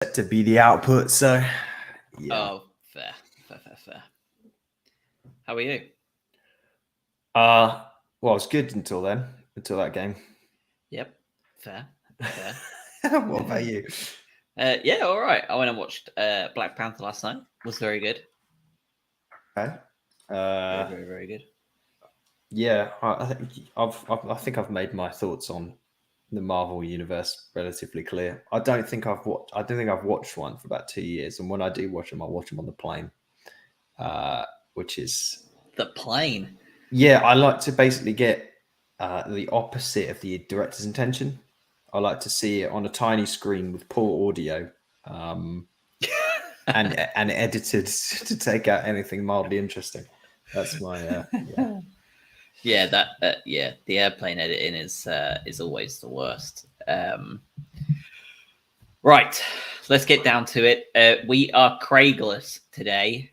to be the output. So, yeah. Oh, fair. How are you? Well, it's good until then, until that game. Yep, fair. What about you? Yeah, all right. I went and watched Black Panther last night. Was very good. Okay. Very good. Yeah, I think I've made my thoughts on the Marvel universe relatively clear. I don't think I've watched one for about 2 years, and when I do watch them, I watch them on the plane, which is The plane. yeah. I like to basically get the opposite of the director's intention. I like to see it on a tiny screen with poor audio, um, and edited to take out anything mildly interesting. That's my yeah. Yeah, the airplane editing is always the worst. Right, let's get down to it. We are Craigless today.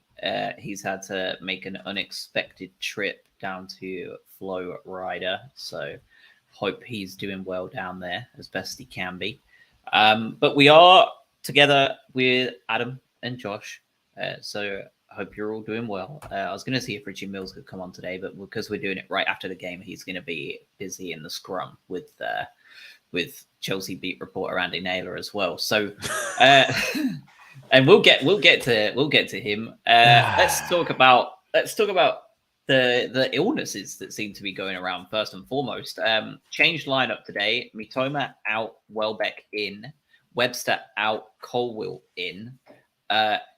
He's had to make an unexpected trip down to Flow Rider, so hope he's doing well down there as best he can be. But we are together with Adam and Josh, so I hope you're all doing well. I was going to see if Richie Mills could come on today, but because we're doing it right after the game, he's going to be busy in the scrum with Chelsea beat reporter Andy Naylor as well. So, and we'll get to him. Let's talk about the illnesses that seem to be going around first and foremost. Changed lineup today. Mitoma out, Welbeck in, Webster out, Colwill in.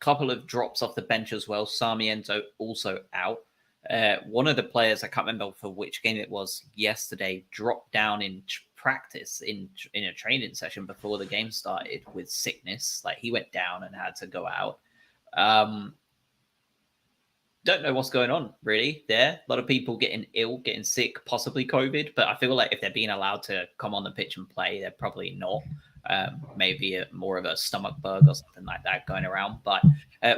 Couple of drops off the bench as well. Sarmiento also out. One of the players, I can't remember for which game it was yesterday, dropped down in practice in a training session before the game started with sickness. Like he went down and had to go out. Don't know what's going on really there. A lot of people getting ill, getting sick, possibly COVID, but I feel like if they're being allowed to come on the pitch and play, they're probably not. Maybe more of a stomach bug or something like that going around. But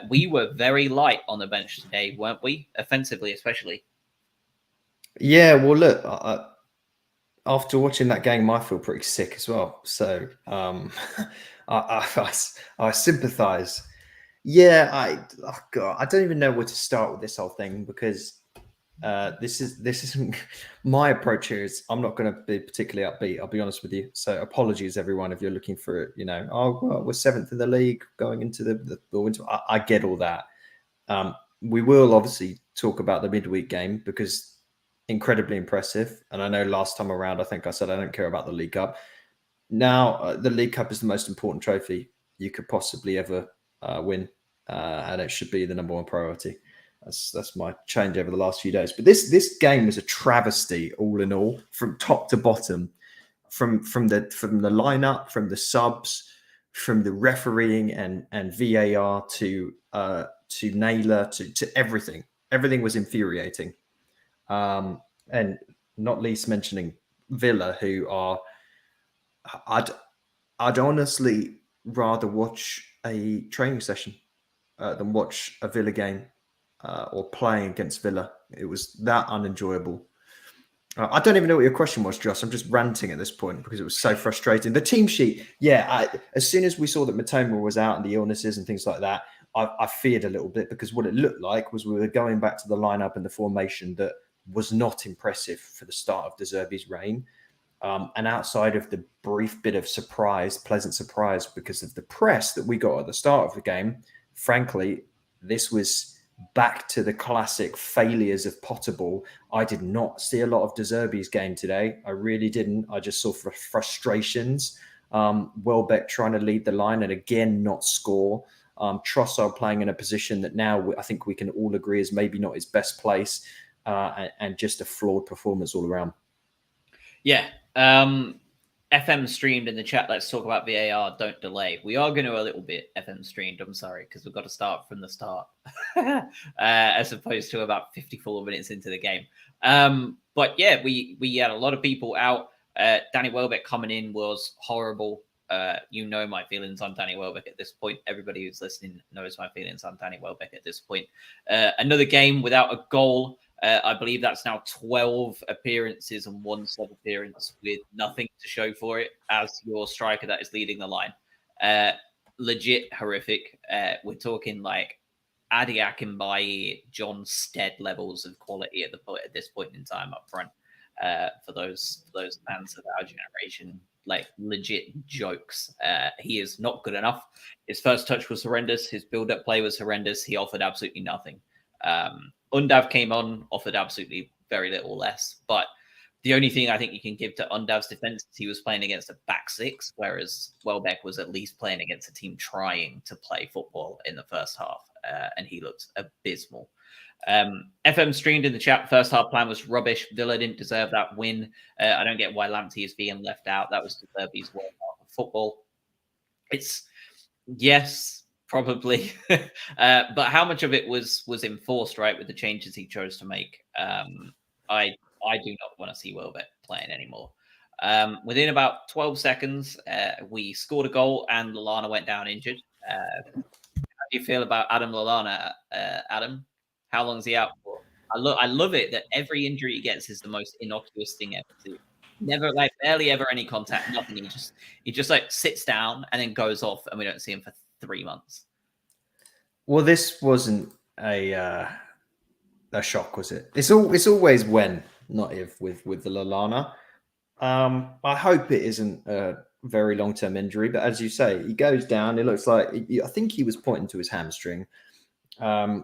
we were very light on the bench today, weren't we? Offensively, especially. Yeah, well, look, after watching that game, I feel pretty sick as well. So I sympathise. Yeah, God, I don't even know where to start with this whole thing because this isn't my approach here. Is I'm not going to be particularly upbeat. I'll be honest with you. So apologies, everyone, if you're looking for oh well, we're seventh in the league going into the winter. I get all that. We will obviously talk about the midweek game because incredibly impressive. And I know last time around, I think I said I don't care about the League Cup. Now, the League Cup is the most important trophy you could possibly ever win, and it should be the number one priority. That's my change over the last few days. But this game was a travesty, all in all, from top to bottom, from the lineup, from the subs, from the refereeing and VAR to Naylor to everything. Everything was infuriating. And not least mentioning Villa, who are I'd honestly rather watch a training session than watch a Villa game or playing against Villa. It was that unenjoyable. I don't even know what your question was, Josh. I'm just ranting at this point because it was so frustrating. The team sheet, yeah. As soon as we saw that Matoma was out and the illnesses and things like that, I feared a little bit because what it looked like was we were going back to the lineup and the formation that was not impressive for the start of De Zerbi's reign. And outside of the brief bit of pleasant surprise because of the press that we got at the start of the game, frankly, this was back to the classic failures of Potterball. I did not see a lot of De Zerbi's game today. I really didn't. I just saw frustrations. Welbeck trying to lead the line and again not score. Trossard playing in a position that now I think we can all agree is maybe not his best place, and just a flawed performance all around. Yeah. FM streamed in the chat. Let's talk about VAR. Don't delay. We are going to a little bit FM streamed. I'm sorry because we've got to start from the start, as opposed to about 54 minutes into the game. But yeah, we had a lot of people out. Danny Welbeck coming in was horrible. You know my feelings on Danny Welbeck at this point. Everybody who's listening knows my feelings on Danny Welbeck at this point. Another game without a goal. I believe that's now 12 appearances and one sub appearance with nothing to show for it as your striker that is leading the line. legit horrific. We're talking like Adi Akinbaye, John Stead levels of quality at this point in time up front. For those fans of our generation, like legit jokes. He is not good enough. His first touch was horrendous. His build-up play was horrendous. He offered absolutely nothing. Undav came on, offered absolutely very little less. But the only thing I think you can give to Undav's defense is he was playing against a back six, whereas Welbeck was at least playing against a team trying to play football in the first half, and he looked abysmal. FM streamed in the chat. First half plan was rubbish. Villa didn't deserve that win. I don't get why Lamptey is being left out. That was De Zerbi's worst half of football. It's yes, probably, but how much of it was enforced, right, with the changes he chose to make? I do not want to see Welbeck playing anymore. Within about 12 seconds, we scored a goal and Lallana went down injured. How do you feel about Adam Lallana, Adam? How long is he out for? I love it that every injury he gets is the most innocuous thing ever too. Never, like, barely ever any contact, nothing. He just like sits down and then goes off, and we don't see him for 3 months. Well, this wasn't a shock, was it? It's always when, not if, with the Lallana. I hope it isn't a very long-term injury, but as you say, he goes down. It looks like I think he was pointing to his hamstring.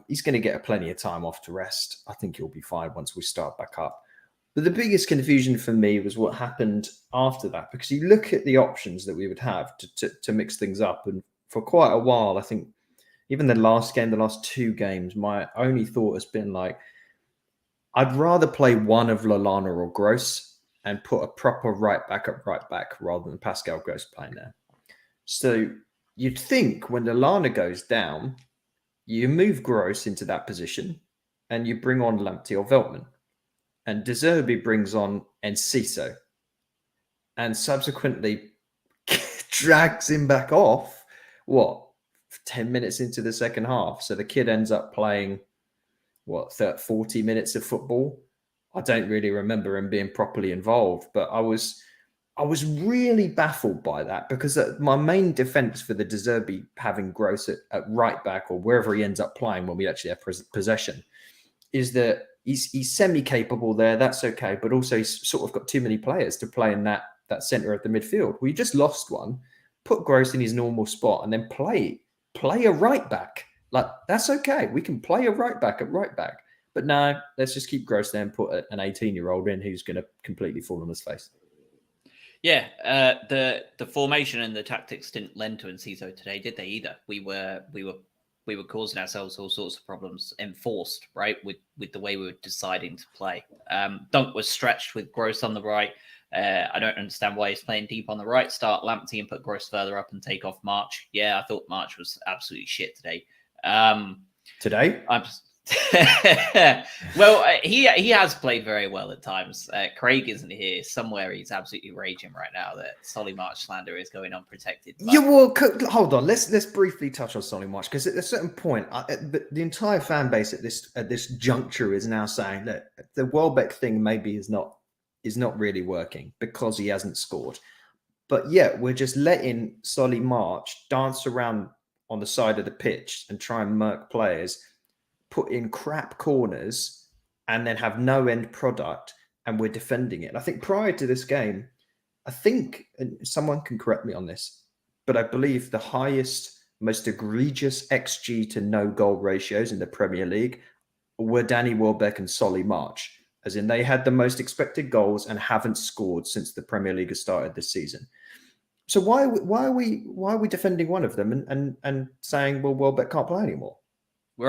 He's going to get plenty of time off to rest. I think he'll be fine once we start back up. But the biggest confusion for me was what happened after that, because you look at the options that we would have to mix things up. And for quite a while, I think even the last 2 games, my only thought has been like, I'd rather play one of Lallana or Gross and put a proper right back at right back rather than Pascal Gross playing there. So you'd think when Lallana goes down, you move Gross into that position and you bring on Lamptey or Veltman. And De Zerbi brings on Enciso and subsequently drags him back off, 10 minutes into the second half. So the kid ends up playing, 40 minutes of football. I don't really remember him being properly involved, but I was really baffled by that, because my main defense for the De Zerbi having Gross at right back or wherever he ends up playing when we actually have possession is that he's semi-capable there. That's okay. But also he's sort of got too many players to play in that center of the midfield. We just lost one, put Gross in his normal spot and then play a right back. Like, that's okay. We can play a right back at right back. But no, let's just keep Gross there and put an 18-year-old in who's going to completely fall on his face. Yeah, the formation and the tactics didn't lend to Enciso today, did they either? We were causing ourselves all sorts of problems, enforced, right, with the way we were deciding to play. Dunk was stretched with Gross on the right. I don't understand why he's playing deep on the right. Start Lamptey and put Gross further up and take off March. Yeah, I thought March was absolutely shit today. Today? Well, he has played very well at times. Craig isn't here. Somewhere he's absolutely raging right now that Solly March slander is going unprotected. But... Yeah, well, hold on. Let's briefly touch on Solly March, because at a certain point, the entire fan base at this juncture is now saying that the Welbeck thing maybe is not really working because he hasn't scored. But yeah, we're just letting Solly March dance around on the side of the pitch and try and murk players, put in crap corners, and then have no end product, and we're defending it. And I think prior to this game, and someone can correct me on this, but I believe the highest, most egregious XG to no goal ratios in the Premier League were Danny Welbeck and Solly March, as in they had the most expected goals and haven't scored since the Premier League has started this season. So why are we defending one of them and saying, well, Welbeck can't play anymore? They're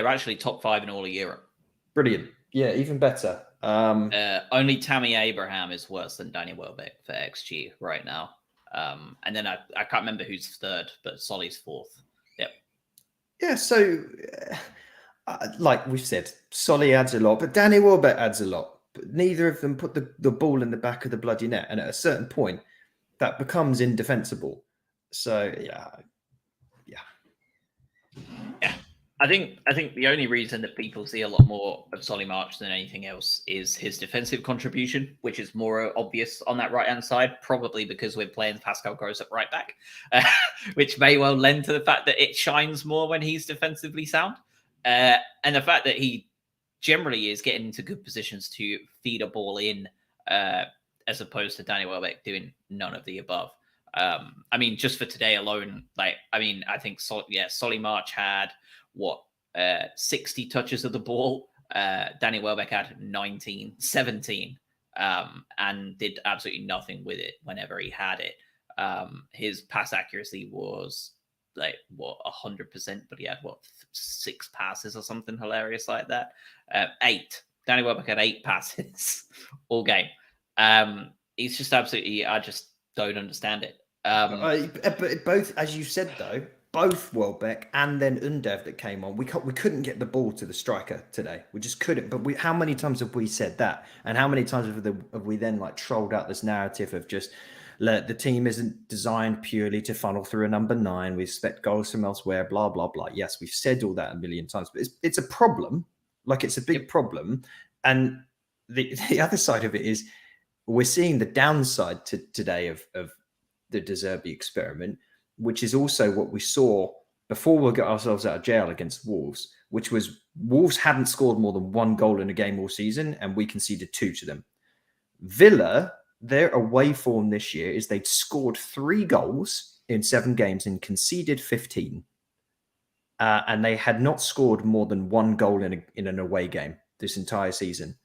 actually top 5 in all of Europe. Brilliant. Yeah, even better. Only Tammy Abraham is worse than Danny Welbeck for XG right now. And then I can't remember who's third, but Solly's fourth. Yep. Yeah, so like we've said, Solly adds a lot, but Danny Welbeck adds a lot. But neither of them put the ball in the back of the bloody net. And at a certain point, that becomes indefensible. So, yeah. I think the only reason that people see a lot more of Solly March than anything else is his defensive contribution, which is more obvious on that right hand side, probably because we're playing Pascal Gross at right back, which may well lend to the fact that it shines more when he's defensively sound, and the fact that he generally is getting into good positions to feed a ball in, as opposed to Danny Welbeck doing none of the above. I mean, just for today alone, I think Solly March had 60 touches of the ball. Danny Welbeck had 17, and did absolutely nothing with it whenever he had it. His pass accuracy was 100%, but he had 6 passes or something hilarious like that. 8. Danny Welbeck had 8 passes all game. He's just absolutely, I just don't understand it. But both, as you said though, both Welbeck and then Undev that came on, we couldn't get the ball to the striker today. We just couldn't. But how many times have we said that? And how many times have we then trolled out this narrative of just the team isn't designed purely to funnel through a number 9. We expect goals from elsewhere. Blah blah blah. Yes, we've said all that a million times, but it's a problem. It's a big problem. And the other side of it is we're seeing the downside today of the De Zerbi experiment, which is also what we saw before we got ourselves out of jail against Wolves, which was Wolves hadn't scored more than 1 goal in a game all season, and we conceded 2 to them. Villa, their away form this year is they'd scored 3 goals in 7 games and conceded 15. And they had not scored more than 1 goal in an away game this entire season.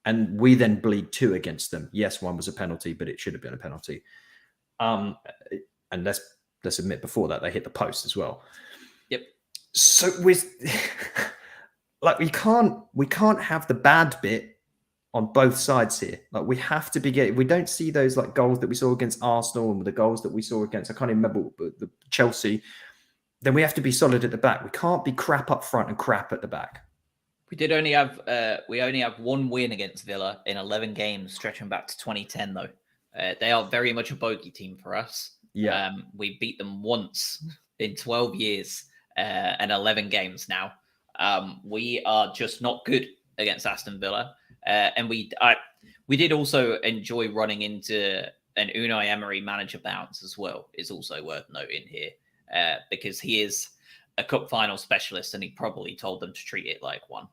And we then bleed 2 against them. Yes, 1 was a penalty, but it should have been a penalty. And let's admit before that they hit the post as well. Yep. So we can't have the bad bit on both sides here. We have to be we don't see those goals that we saw against Arsenal and the goals that we saw against, I can't even remember, the Chelsea. Then we have to be solid at the back. We can't be crap up front and crap at the back. We only have 1 win against Villa in 11 games, stretching back to 2010 though. They are very much a bogey team for us. Yeah. We beat them once in 12 years and 11 games now. We are just not good against Aston Villa. And we did also enjoy running into an Unai Emery manager bounce as well, is also worth noting here, because he is a cup final specialist and he probably told them to treat it like one,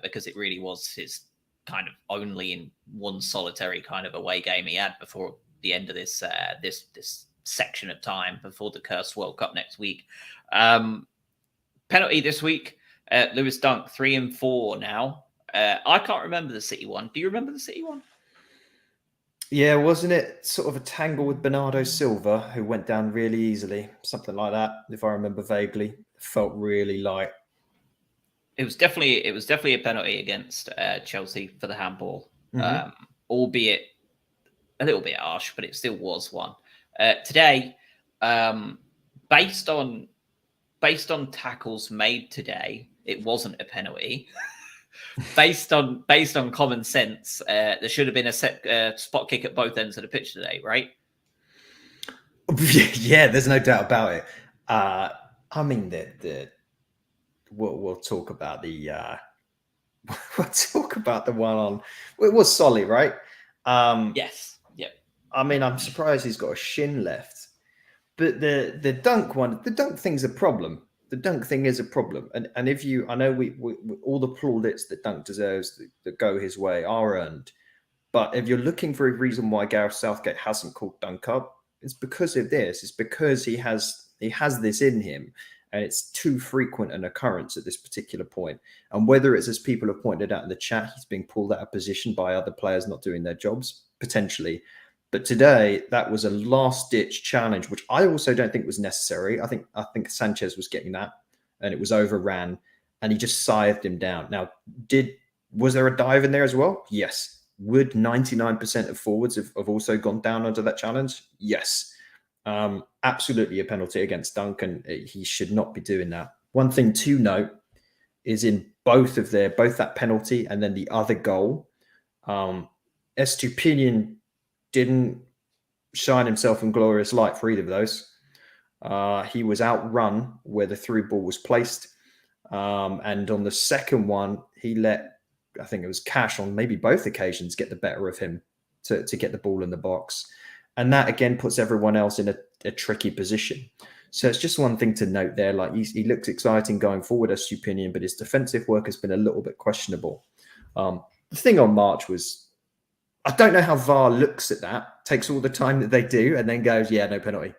because it really was his kind of only in one solitary kind of away game he had before the end of this this section of time before the cursed World Cup next week. Penalty this week, Lewis Dunk, 3 and 4 now. I can't remember the City one. Do you remember the City one? Yeah, wasn't it sort of a tangle with Bernardo Silva, who went down really easily? Something like that, if I remember vaguely. Felt really light. It was definitely a penalty against Chelsea for the handball, albeit a little bit harsh, but it still was one. Today, based on tackles made today, it wasn't a penalty. based on common sense, there should have been a spot kick at both ends of the pitch today, right? Yeah, there's no doubt about it. I mean, we'll talk about the one on. It was Solly, right? Yes. Yep. I mean, I'm surprised he's got a shin left, but the dunk one, the dunk thing's a problem. The dunk thing is a problem, and if I know we all the plaudits that Dunk deserves that go his way are earned, but if you're looking for a reason why Gareth Southgate hasn't called Dunk up, it's because of this. It's because he has this in him, and it's too frequent an occurrence at this particular point. And whether it's, as people have pointed out in the chat, he's being pulled out of position by other players not doing their jobs, potentially. But today, that was a last-ditch challenge, which I also don't think was necessary. I think Sanchez was getting that, and it was overran, and he just scythed him down. Now, was there a dive in there as well? Yes. Would 99% of forwards have also gone down under that challenge? Yes. Absolutely a penalty against Dunk, and he should not be doing that. One thing to note is in both that penalty and then the other goal, Estupiñán didn't shine himself in glorious light for either of those. He was outrun where the through ball was placed. And on the second one, he let, I think it was Cash on maybe both occasions, get the better of him to get the ball in the box. And that again puts everyone else in a tricky position. So it's just one thing to note there. Like he looks exciting going forward as Stupinian, but his defensive work has been a little bit questionable. The thing on March was, I don't know how VAR looks at that, takes all the time that they do, and then goes, yeah, no penalty.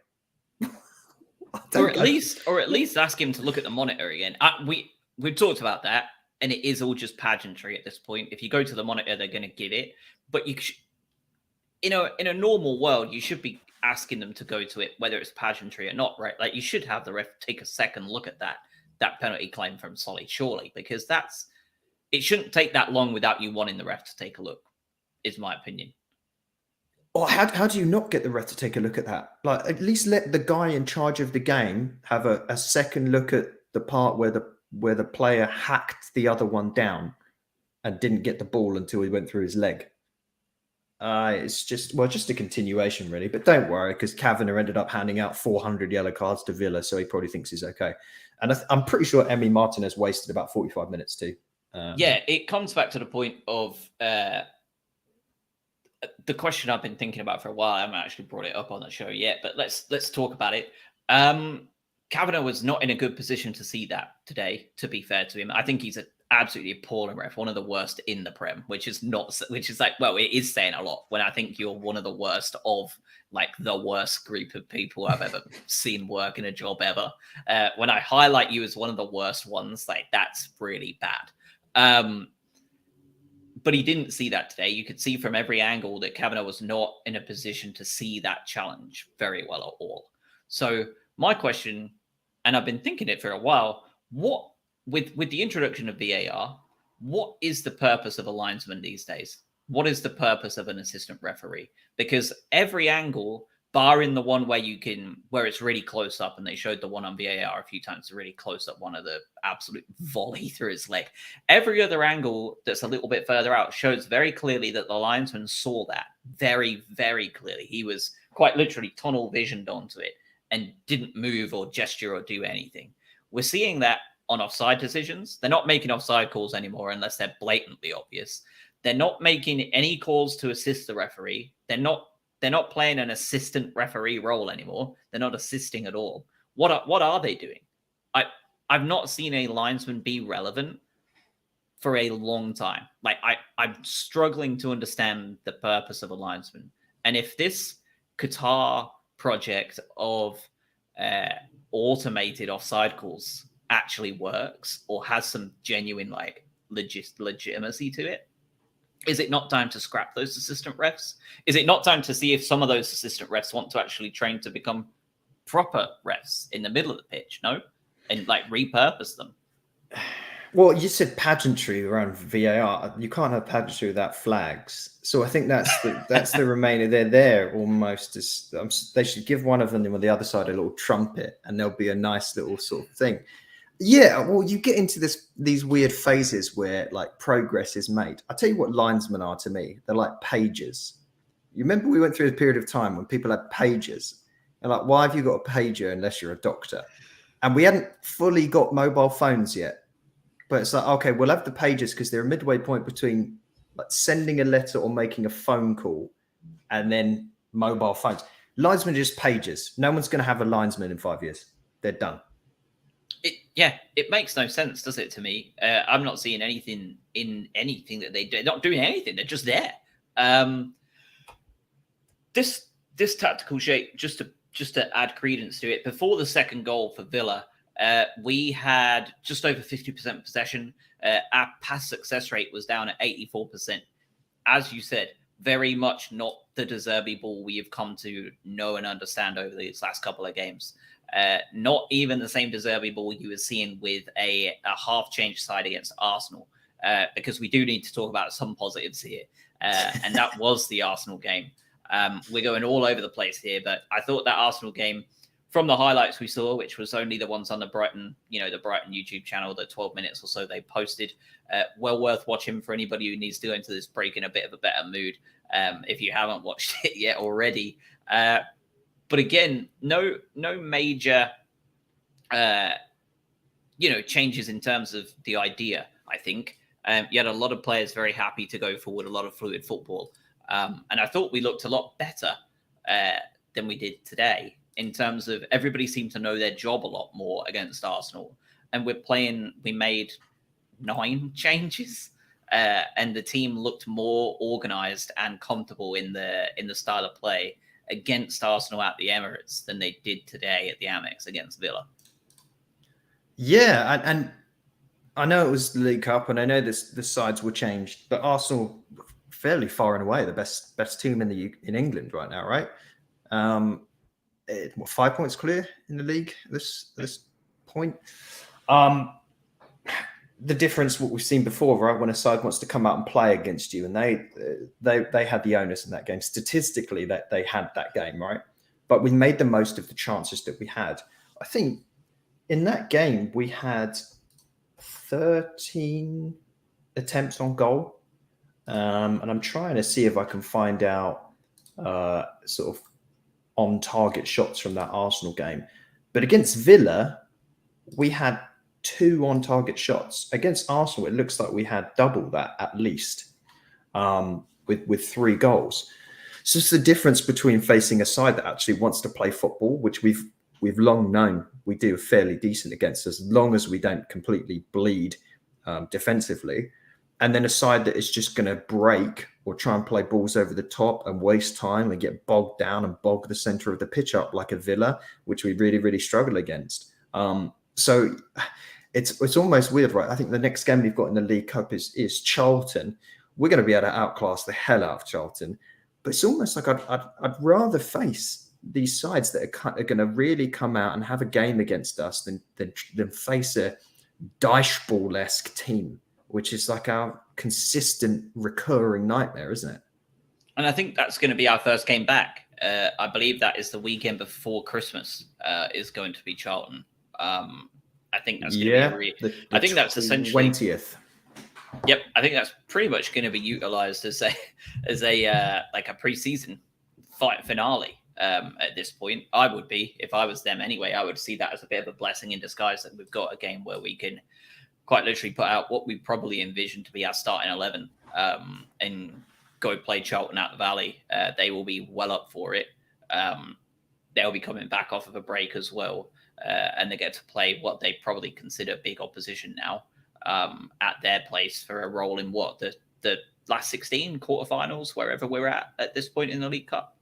Or at least ask him to look at the monitor again. We've talked about that, and it is all just pageantry at this point. If you go to the monitor, they're going to give it. But in a normal world, you should be asking them to go to it, whether it's pageantry or not, right? Like you should have the ref take a second look at that penalty claim from Solly, surely, because it shouldn't take that long without you wanting the ref to take a look, is my opinion. Or how do you not get the ref to take a look at that? Like, at least let the guy in charge of the game have a second look at the part where the player hacked the other one down and didn't get the ball until he went through his leg. It's just a continuation, really. But don't worry, because Kavanagh ended up handing out 400 yellow cards to Villa, so he probably thinks he's okay. And I'm pretty sure Emi Martinez wasted about 45 minutes too. Yeah, it comes back to the point of the question I've been thinking about for a while. I haven't actually brought it up on the show yet, but let's talk about it. Kavanagh was not in a good position to see that today, to be fair to him. I think he's an absolutely appalling ref, one of the worst in the Prem, which is like, well, it is saying a lot when I think you're one of the worst of like the worst group of people I've ever seen work in a job ever. When I highlight you as one of the worst ones, like that's really bad. But he didn't see that today. You could see from every angle that Kavanagh was not in a position to see that challenge very well at all. So my question, and I've been thinking it for a while, what with the introduction of VAR, what is the purpose of a linesman these days? What is the purpose of an assistant referee? Because every angle, barring the one where it's really close up, and they showed the one on VAR a few times, really close up one of the absolute volley through his leg. Every other angle that's a little bit further out shows very clearly that the linesman saw that very, very clearly. He was quite literally tunnel visioned onto it and didn't move or gesture or do anything. We're seeing that on offside decisions. They're not making offside calls anymore unless they're blatantly obvious. They're not making any calls to assist the referee. They're not playing an assistant referee role anymore. They're not assisting at all. What are they doing? I've not seen a linesman be relevant for a long time. Like I'm struggling to understand the purpose of a linesman. And if this Qatar project of automated offside calls actually works or has some genuine like legitimacy to it, is it not time to scrap those assistant refs? Is it not time to see if some of those assistant refs want to actually train to become proper refs in the middle of the pitch? No, and like repurpose them. Well, you said pageantry around VAR. You can't have pageantry without flags. So I think that's the remainder. They're there almost as they should give one of them on the other side a little trumpet, and there'll be a nice little sort of thing. Yeah, well, you get into these weird phases where like progress is made. I tell you what linesmen are to me. They're like pages. You remember we went through a period of time when people had pages. And like, why have you got a pager unless you're a doctor? And we hadn't fully got mobile phones yet. But it's like, okay, we'll have the pages because they're a midway point between like sending a letter or making a phone call and then mobile phones. Linesmen are just pages. No one's going to have a linesman in 5 years. They're done. It makes no sense, does it, to me? I'm not seeing anything in anything that they do. They're not doing anything. They're just there. This tactical shape, just to add credence to it, before the second goal for Villa, we had just over 50% possession. Our pass success rate was down at 84%. As you said, very much not the De Zerbi ball we have come to know and understand over these last couple of games. Not even the same De Zerbi ball you were seeing with a half-change side against Arsenal, because we do need to talk about some positives here. And that was the Arsenal game. We're going all over the place here, but I thought that Arsenal game, from the highlights we saw, which was only the ones on the Brighton YouTube channel, the 12 minutes or so they posted, well worth watching for anybody who needs to go into this break in a bit of a better mood, if you haven't watched it yet already. But again, no major changes in terms of the idea. I think you had a lot of players very happy to go forward, a lot of fluid football, and I thought we looked a lot better than we did today in terms of everybody seemed to know their job a lot more against Arsenal, and we made 9 changes. And the team looked more organised and comfortable in the style of play against Arsenal at the Emirates than they did today at the Amex against Villa. Yeah, and I know it was the League Cup, and I know the sides were changed, but Arsenal fairly far and away the best team in England right now, right? 5 points clear in the league this point. The difference, what we've seen before, right? When a side wants to come out and play against you, and they had the onus in that game. Statistically, that they had that game, right? But we made the most of the chances that we had. I think in that game we had 13 attempts on goal, and I'm trying to see if I can find out sort of on target shots from that Arsenal game. But against Villa, we had 2 on target shots. Against Arsenal, it looks like we had double that at least, with 3 goals. So it's the difference between facing a side that actually wants to play football, which we've long known we do fairly decent against, as long as we don't completely bleed defensively, and then a side that is just going to break or try and play balls over the top and waste time and get bogged down and bog the center of the pitch up like a Villa, which we really, really struggle against. So it's almost weird, right? I think the next game we've got in the League Cup is Charlton. We're going to be able to outclass the hell out of Charlton, but it's almost like I'd rather face these sides that are going to really come out and have a game against us than face a Dyche Ball-esque team, which is like our consistent recurring nightmare, isn't it? And I think that's going to be our first game back. I believe that is the weekend before Christmas is going to be Charlton. I think that's going to be I think that's essentially 20th. Yep, I think that's pretty much going to be utilized as a like a preseason fight finale. At this point, I would be, if I was them anyway, I would see that as a bit of a blessing in disguise that we've got a game where we can quite literally put out what we probably envision to be our starting 11 and go play Charlton out the Valley. They will be well up for it. They'll be coming back off of a break as well, and they get to play what they probably consider big opposition now at their place for a role in the last 16 quarterfinals, wherever we're at this point in the League Cup.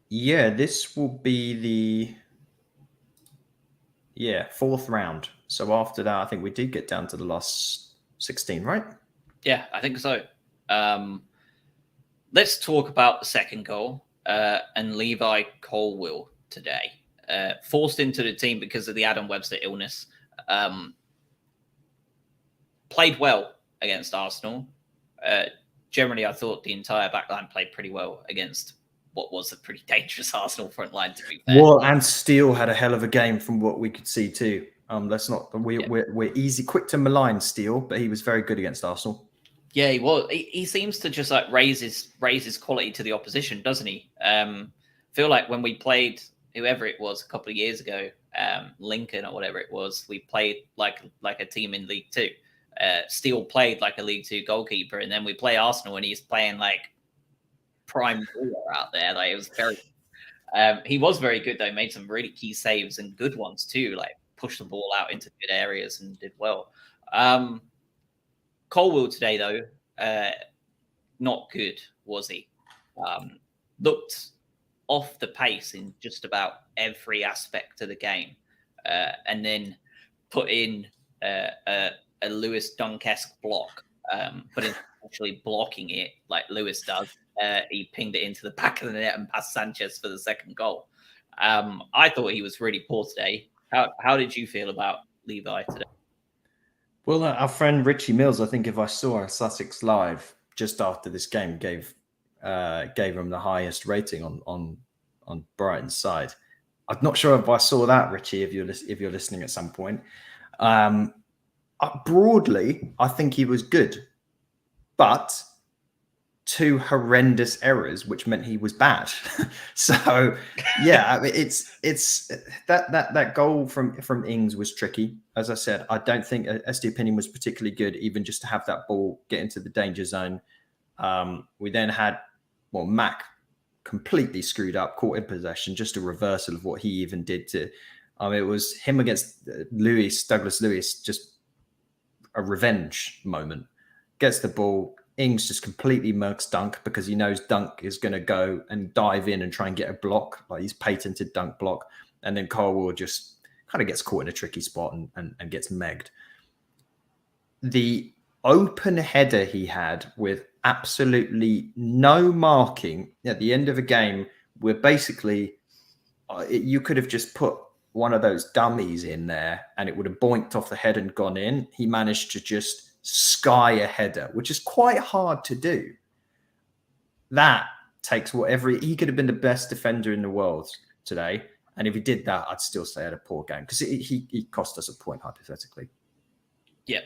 Yeah, this will be the 4th round. So after that, I think we did get down to the last 16, right? Yeah, I think so. Let's talk about the second goal and Levi Colwill today. Forced into the team because of the Adam Webster illness. Played well against Arsenal. Generally, I thought the entire backline played pretty well against what was a pretty dangerous Arsenal front line, to be fair. Well, and Steele had a hell of a game from what we could see too. We're easy, quick to malign Steele, but he was very good against Arsenal. Yeah, he was. He seems to just like raise his quality to the opposition, doesn't he? Feel like when we played whoever it was a couple of years ago, Lincoln or whatever it was, we played like a team in League Two. Steele played like a League Two goalkeeper, and then we play Arsenal, and he's playing like prime baller out there. Like it was very. He was very good though. Made some really key saves and good ones too. Like pushed the ball out into good areas and did well. Colwill today though, not good, was he? Looked off the pace in just about every aspect of the game, and then put in a Lewis Dunk-esque block, but in actually blocking it like Lewis does. He pinged it into the back of the net and passed Sanchez for the second goal. I thought he was really poor today. How did you feel about Levi today? Well, our friend Richie Mills, I think if I saw on Sussex Live just after this game, gave him the highest rating on Brighton's side. I'm not sure if I saw that, Richie, if you're listening at some point. Broadly, I think he was good, but two horrendous errors, which meant he was bad. So yeah, I mean, it's that goal from Ings was tricky. As I said, I don't think Estupiñán was particularly good, even just to have that ball get into the danger zone. We then had, well, Mac completely screwed up, caught in possession, just a reversal of what he even did to. It was him against Douglas Lewis, just a revenge moment. Gets the ball. Ings just completely murks Dunk because he knows Dunk is going to go and dive in and try and get a block, like he's patented Dunk block. And then Colwill just kind of gets caught in a tricky spot and gets megged. The open header he had with absolutely no marking at the end of a game where basically you could have just put one of those dummies in there and it would have boinked off the head and gone in. He managed to just sky a header, which is quite hard to do. That takes whatever he could have been the best defender in the world today. And if he did that, I'd still say he had a poor game because he cost us a point hypothetically. Yeah.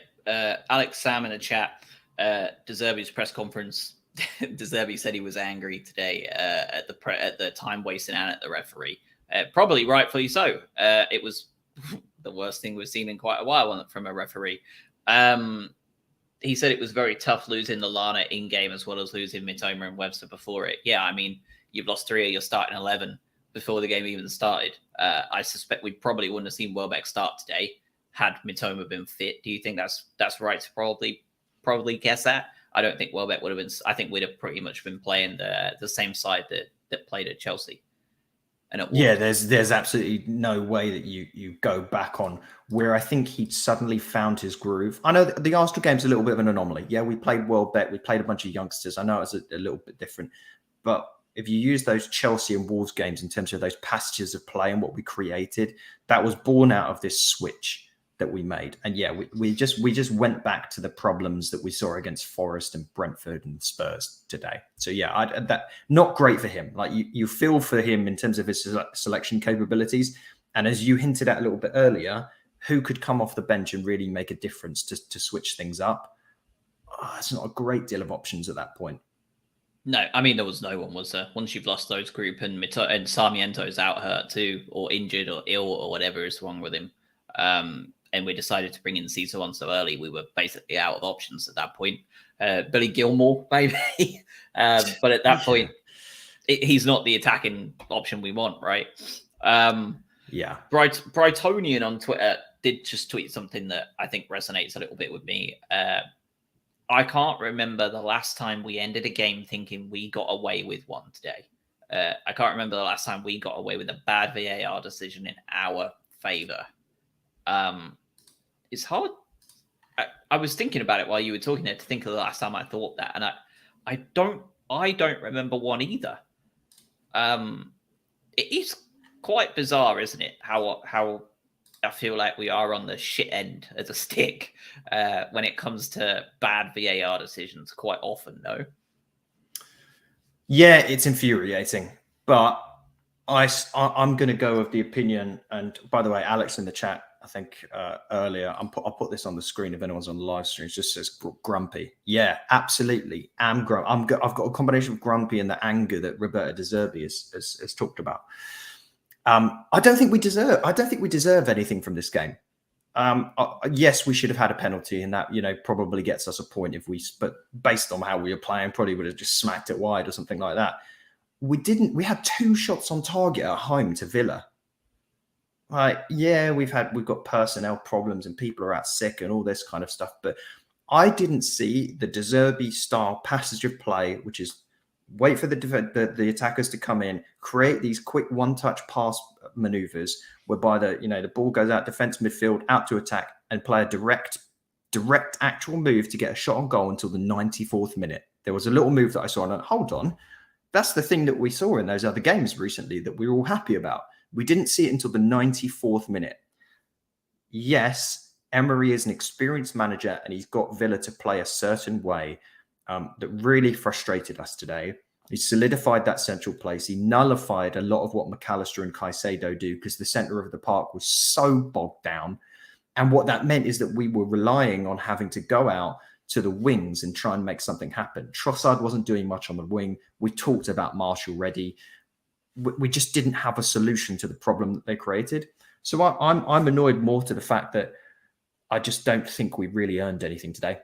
Alex Sam in the chat, De Zerbi's press conference. De Zerbi said he was angry today at the time wasting and at the referee. Probably rightfully so. It was the worst thing we've seen in quite a while from a referee. He said it was very tough losing Lallana in game as well as losing Mitoma and Webster before it. Yeah, I mean, you've lost 3 of your starting 11 before the game even started. I suspect we probably wouldn't have seen Welbeck start today had Mitoma been fit. Do you think that's right to probably guess that? I don't think Welbeck would have been. I think we'd have pretty much been playing the same side that played at Chelsea. And yeah, there's absolutely no way that you go back on where I think he'd suddenly found his groove. I know the Arsenal game's a little bit of an anomaly. Yeah, we played Welbeck, we played a bunch of youngsters. I know it's a little bit different, but if you use those Chelsea and Wolves games in terms of those passages of play and what we created, that was born out of this switch that we made. And yeah, we just went back to the problems that we saw against Forest and Brentford and Spurs today. So yeah, that not great for him. Like you feel for him in terms of his selection capabilities. And as you hinted at a little bit earlier, who could come off the bench and really make a difference to switch things up? It's not a great deal of options at that point. No, I mean, there was no one, was there? Once you've lost those group and Sarmiento's out hurt too, or injured or ill or whatever is wrong with him. And we decided to bring in Cesar on so early, we were basically out of options at that point. Billy Gilmore, maybe. But at that point, he's not the attacking option we want, right? Yeah. Brightonian on Twitter did just tweet something that I think resonates a little bit with me. I can't remember the last time we ended a game thinking we got away with one today. I can't remember the last time we got away with a bad VAR decision in our favor. It's hard. I was thinking about it while you were talking there to think of the last time I thought that, and I don't remember one either. It is quite bizarre, isn't it? How I feel like we are on the shit end of the stick when it comes to bad VAR decisions quite often, no? Yeah, it's infuriating, but I'm going to go with the opinion. And by the way, Alex in the chat, I think earlier, I'll put this on the screen if anyone's on the live stream. It just says grumpy. Yeah, absolutely. I've got a combination of grumpy and the anger that Roberto De Zerbi has talked about. I don't think we deserve anything from this game. Yes, we should have had a penalty, and that probably gets us a point but based on how we were playing, probably would have just smacked it wide or something like that. We didn't. We had 2 shots on target at home to Villa. Yeah, we've got personnel problems and people are out sick and all this kind of stuff, but I didn't see the De Zerbi style passage of play, which is wait for the attackers to come in, create these quick one-touch pass maneuvers whereby the ball goes out defense midfield out to attack and play a direct actual move to get a shot on goal until the 94th minute. There was a little move that I saw and I went, hold on, that's the thing that we saw in those other games recently that we were all happy about. We didn't see it until the 94th minute. Yes, Emery is an experienced manager and he's got Villa to play a certain way that really frustrated us today. He solidified that central place. He nullified a lot of what McAllister and Caicedo do because the centre of the park was so bogged down. And what that meant is that we were relying on having to go out to the wings and try and make something happen. Trossard wasn't doing much on the wing. We talked about Martial already. We just didn't have a solution to the problem that they created. So I'm annoyed more to the fact that I just don't think we really earned anything today.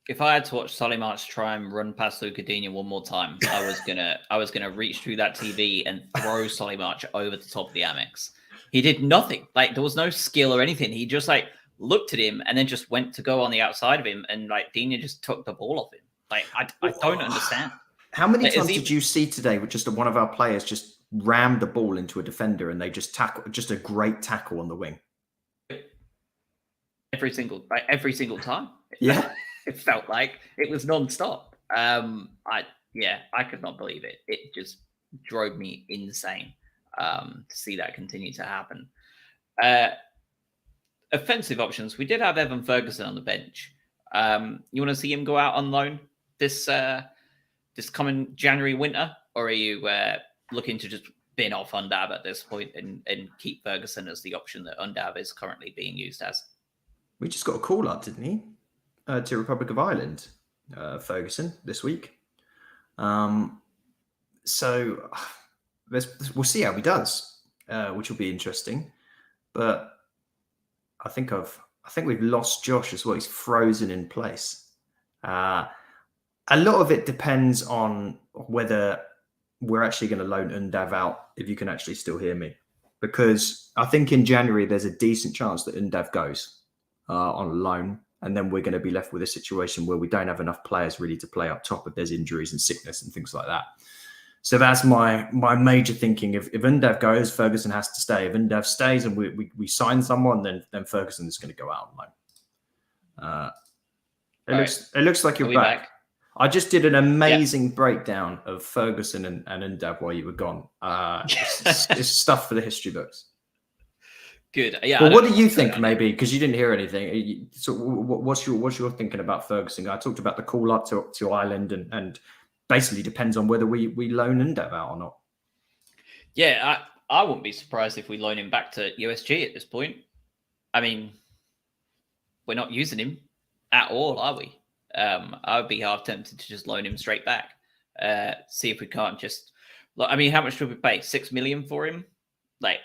If I had to watch Solly March try and run past Luca Digne one more time, I was gonna reach through that TV and throw Solly March over the top of the Amex. He did nothing. Like, there was no skill or anything. He just like looked at him and then just went to go on the outside of him, and like Digne just took the ball off him. Like, I don't understand. How many times did you see today with just one of our players just rammed the ball into a defender and they just a great tackle on the wing? Every single time. Yeah. It felt like it was non-stop. I could not believe it. It just drove me insane to see that continue to happen. Offensive options. We did have Evan Ferguson on the bench. You want to see him go out on loan this coming January winter, or are you looking to just bin off Undav at this point and keep Ferguson as the option that Undav is currently being used as? We just got a call up, didn't he? To Republic of Ireland, Ferguson, this week. So we'll see how he does, which will be interesting. But I think we've lost Josh as well. He's frozen in place. A lot of it depends on whether we're actually going to loan Undav out, if you can actually still hear me. Because I think in January, there's a decent chance that Undav goes on loan. And then we're going to be left with a situation where we don't have enough players really to play up top if there's injuries and sickness and things like that. So that's my major thinking. If Undav goes, Ferguson has to stay. If Undav stays and we sign someone, then Ferguson is going to go out on loan. It looks like you're back. I just did an amazing breakdown of Ferguson and Undav while you were gone. It's stuff for the history books. Good. Yeah. Well, what do you think? Maybe because you didn't hear anything. So, what's your thinking about Ferguson? I talked about the call up to Ireland, and basically depends on whether we loan Undav out or not. Yeah, I wouldn't be surprised if we loan him back to USG at this point. I mean, we're not using him at all, are we? I would be half tempted to just loan him straight back. See if we can't just. I mean, how much should we pay? $6 million for him? Like,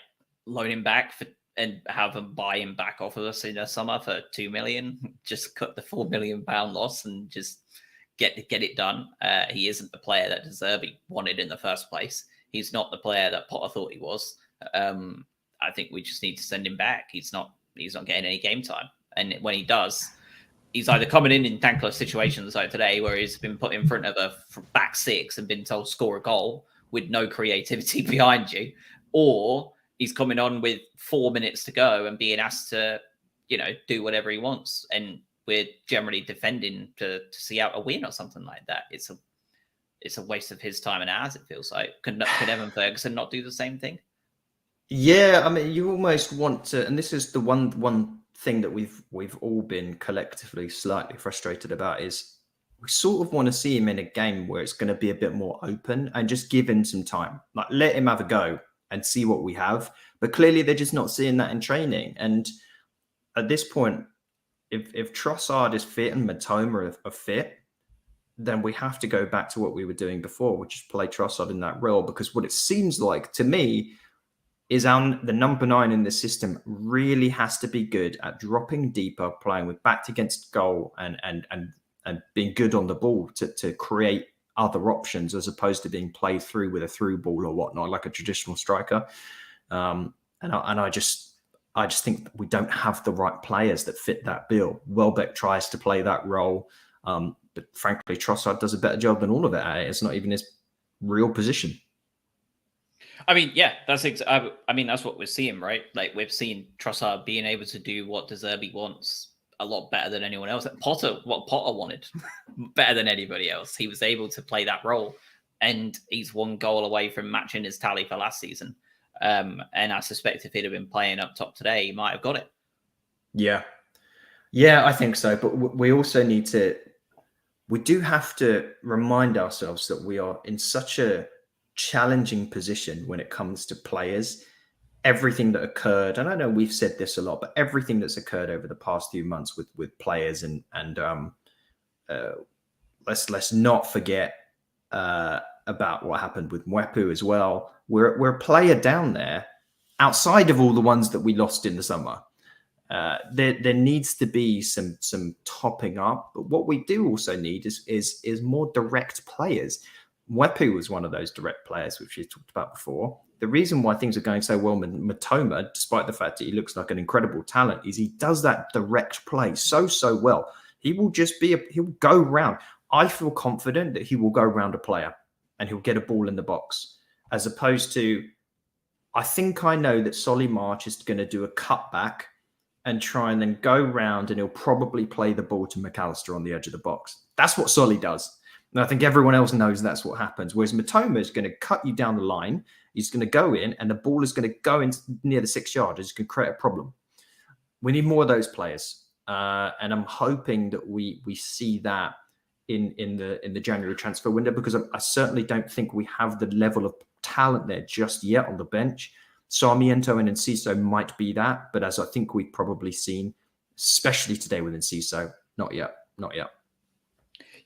loan him back and have them buy him back off of us in the summer for $2 million. Just cut the £4 million loss and just get it done. He isn't the player that De Zerbi wanted in the first place. He's not the player that Potter thought he was. I think we just need to send him back. He's not getting any game time, and when he does, he's either coming in thankless situations like today, where he's been put in front of a back six and been told score a goal with no creativity behind you, or he's coming on with 4 minutes to go and being asked to, do whatever he wants. And we're generally defending to see out a win or something like that. It's a waste of his time and ours, it feels like. Could Evan Ferguson not do the same thing? Yeah, I mean, you almost want to, and this is the one thing that we've all been collectively slightly frustrated about, is we sort of want to see him in a game where it's going to be a bit more open and just give him some time. Like, let him have a go and see what we have. But clearly they're just not seeing that in training. And at this point, if Trossard is fit and Matoma are fit, then we have to go back to what we were doing before, which is play Trossard in that role. Because what it seems like to me is the number 9 in the system really has to be good at dropping deeper, playing with back against goal and being good on the ball to create other options, as opposed to being played through with a through ball or whatnot, like a traditional striker. And I just think that we don't have the right players that fit that bill. Welbeck tries to play that role, but frankly, Trossard does a better job than all of it. It's not even his real position. I mean, yeah, that's what we're seeing, right? Like, we've seen Trossard being able to do what De Zerbi wants a lot better than anyone else. What Potter wanted better than anybody else. He was able to play that role, and he's one goal away from matching his tally for last season. And I suspect if he'd have been playing up top today, he might have got it. Yeah, I think so. But we also we do have to remind ourselves that we are in such a challenging position when it comes to players. Everything that occurred, and I know we've said this a lot, but everything that's occurred over the past few months with players and let's not forget about what happened with Mwepu as well. We're a player down there outside of all the ones that we lost in the summer. There needs to be some topping up, but what we do also need is more direct players. Mwepu was one of those direct players, which we talked about before. The reason why things are going so well with Matoma, despite the fact that he looks like an incredible talent, is he does that direct play so well. He will just he'll go round. I feel confident that he will go round a player and he'll get a ball in the box, as opposed to, I think I know that Solly March is going to do a cutback and try and then go round, and he'll probably play the ball to McAllister on the edge of the box. That's what Solly does. And I think everyone else knows that's what happens. Whereas Matoma is going to cut you down the line. He's going to go in, and the ball is going to go in near the 6 yard. It's going to create a problem. We need more of those players. And I'm hoping that we see that in the January transfer window, because I certainly don't think we have the level of talent there just yet on the bench. Sarmiento and Enciso might be that, but as I think we've probably seen, especially today with Enciso, not yet.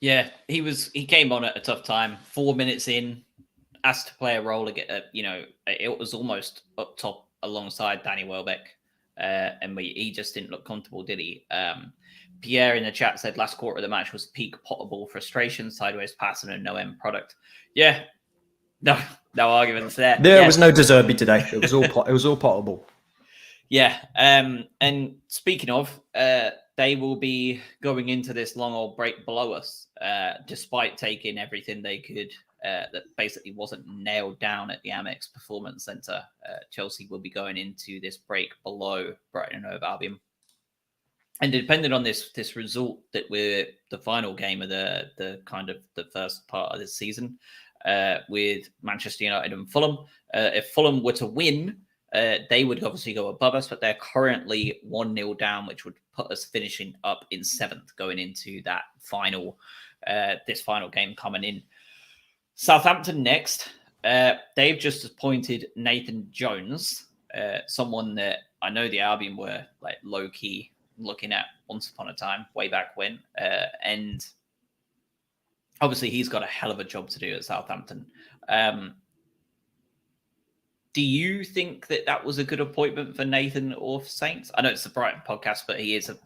Yeah, he came on at a tough time. 4 minutes in, asked to play a role again. It was almost up top alongside Danny Welbeck, and he just didn't look comfortable, did he? Pierre in the chat said last quarter of the match was peak potable frustration, sideways passing and no end product. Yeah, no arguments there. There was no De Zerbi today. It was all potable. Yeah, and speaking of, they will be going into this long old break below us, despite taking everything they could that basically wasn't nailed down at the Amex Performance Centre. Chelsea will be going into this break below Brighton and Hove Albion. And depending on this result, that we're the final game of the kind of the first part of this season, with Manchester United and Fulham. If Fulham were to win, they would obviously go above us, but they're currently 1-0 down, which would put us finishing up in 7th going into that final, this final game coming in. Southampton next. They've just appointed Nathan Jones, someone that I know the Albion were like low key looking at once upon a time, way back when, and obviously he's got a hell of a job to do at Southampton. Do you think that was a good appointment for Nathan or for Saints? I know it's the Brighton podcast, but he is a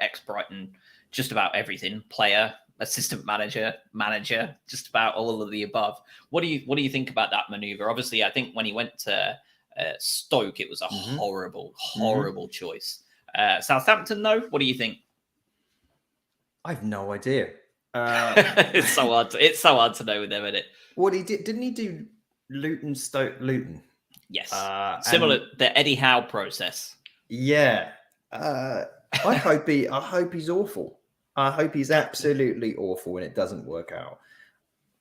ex-Brighton, just about everything, player, assistant manager, just about all of the above. What do you think about that maneuver? Obviously, I think when he went to Stoke, it was a horrible choice. Southampton, though, what do you think? I have no idea. It's so hard to know with them, isn't it? What he did? Didn't he do Luton, Stoke, Luton? Yes, similar the Eddie Howe process. Yeah, I hope he's awful. I hope he's absolutely awful when it doesn't work out.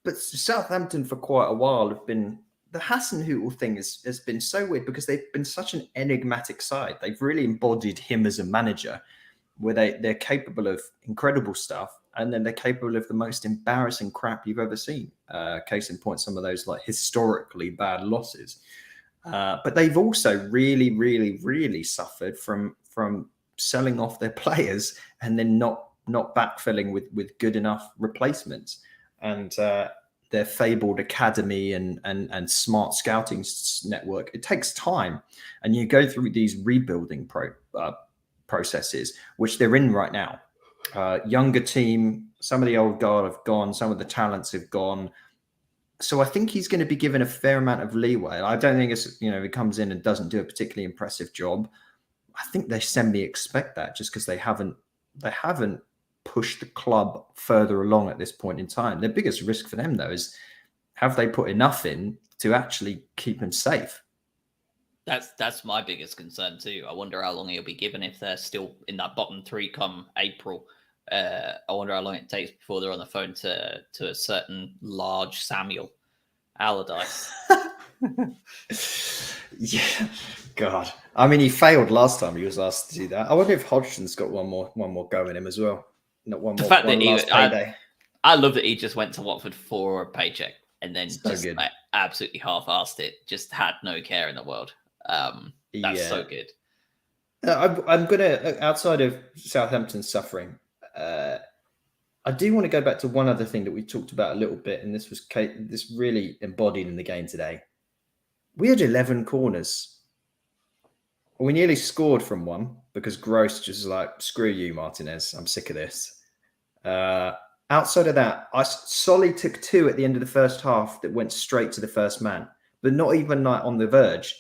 But Southampton for quite a while have been, the Hasenhüttl thing has been so weird because they've been such an enigmatic side. They've really embodied him as a manager, where they're capable of incredible stuff, and then they're capable of the most embarrassing crap you've ever seen. Case in point, some of those like historically bad losses. But they've also really, really, really suffered from selling off their players and then not backfilling with good enough replacements. And their fabled academy and smart scouting network, it takes time. And you go through these rebuilding processes, which they're in right now. Younger team, some of the old guard have gone, some of the talents have gone. So I think he's going to be given a fair amount of leeway. I don't think it's, he comes in and doesn't do a particularly impressive job. I think they semi-expect that just because they haven't pushed the club further along at this point in time. The biggest risk for them, though, is have they put enough in to actually keep him safe? That's my biggest concern too. I wonder how long he'll be given if they're still in that bottom three come April. I wonder how long it takes before they're on the phone to a certain large Samuel Allardyce. Yeah, God. I mean, he failed last time he was asked to do that. I wonder if Hodgson's got one more go in him as well. Not one the more. Fact one that last payday. I love that he just went to Watford for a paycheck and then So just good. absolutely half-assed it. Just had no care in the world. That's so good. I'm gonna, outside of Southampton suffering, I do want to go back to one other thing that we talked about a little bit, and this really embodied in the game today. We had 11 corners. We nearly scored from one because Gross just like, screw you, Martinez. I'm sick of this. Outside of that, Solly took 2 at the end of the first half that went straight to the first man, but not even like on the verge,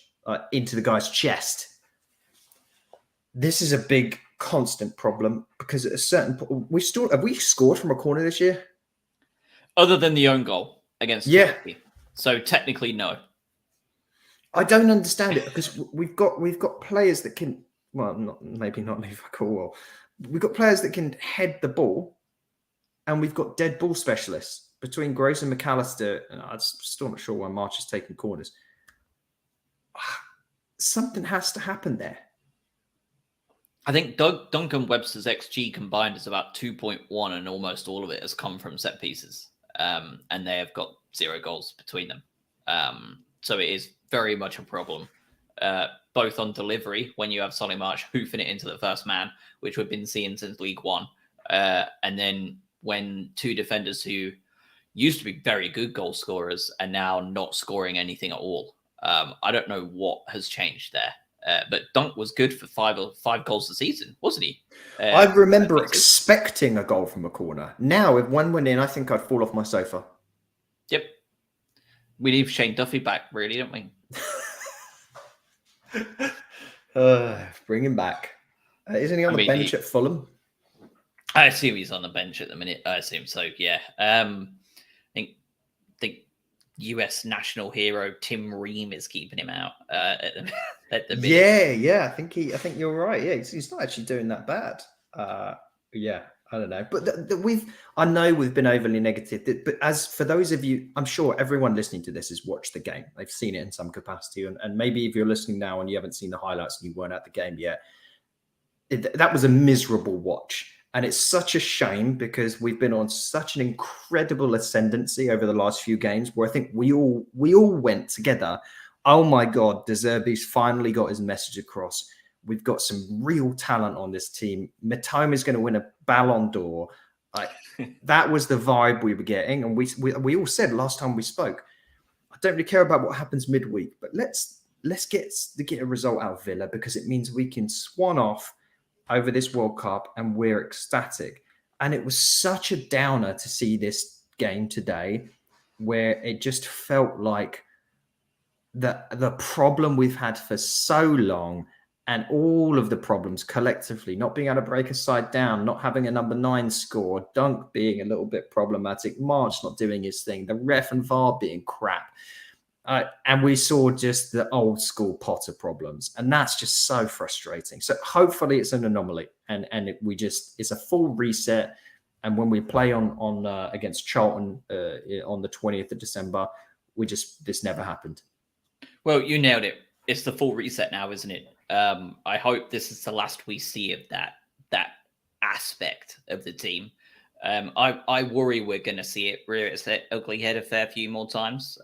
into the guy's chest. This is a big constant problem because at a certain point, have we scored from a corner this year? Other than the own goal against Chelsea. So technically, no. I don't understand it because we've got players that can, well, maybe not Levi Colwill. We've got players that can head the ball, and we've got dead ball specialists between Gross and McAllister. And I'm still not sure why March is taking corners. Something has to happen there. I think Duncan Webster's XG combined is about 2.1, and almost all of it has come from set pieces. And they have got 0 goals between them. So it is very much a problem, both on delivery, when you have Solly March hoofing it into the first man, which we've been seeing since League One. And then when 2 defenders who used to be very good goal scorers are now not scoring anything at all. I don't know what has changed there. But Dunk was good for 5 goals a season, wasn't he? I remember expecting a goal from a corner. Now, if one went in, I think I'd fall off my sofa. Yep. We need Shane Duffy back, really, don't we? Bring him back. Isn't he on the bench at Fulham? I assume he's on the bench at the minute. I assume so, yeah. I think the US national hero Tim Ream is keeping him out at the minute. Yeah. I think you're right. Yeah, he's not actually doing that bad. Yeah, I don't know, but I know we've been overly negative. But as for those of you, I'm sure everyone listening to this has watched the game. They've seen it in some capacity, and maybe if you're listening now and you haven't seen the highlights and you weren't at the game yet, that was a miserable watch. And it's such a shame because we've been on such an incredible ascendancy over the last few games where I think we all went together. Oh my God, De Zerbi's finally got his message across. We've got some real talent on this team. Matoma is going to win a Ballon d'Or. That was the vibe we were getting. And we all said last time we spoke, I don't really care about what happens midweek, but let's get a result out of Villa because it means we can swan off over this World Cup and we're ecstatic. And it was such a downer to see this game today where it just felt like the problem we've had for so long and all of the problems collectively, not being able to break a side down, not having a number 9 score, Dunk being a little bit problematic, March not doing his thing, the ref and VAR being crap. And we saw just the old school Potter problems. And that's just so frustrating. So hopefully it's an anomaly and it's a full reset. And when we play on against Charlton on the 20th of December, this never happened. Well, you nailed it. It's the full reset now, isn't it? I hope this is the last we see of that aspect of the team. I worry we're going to see it rear its ugly head a fair few more times,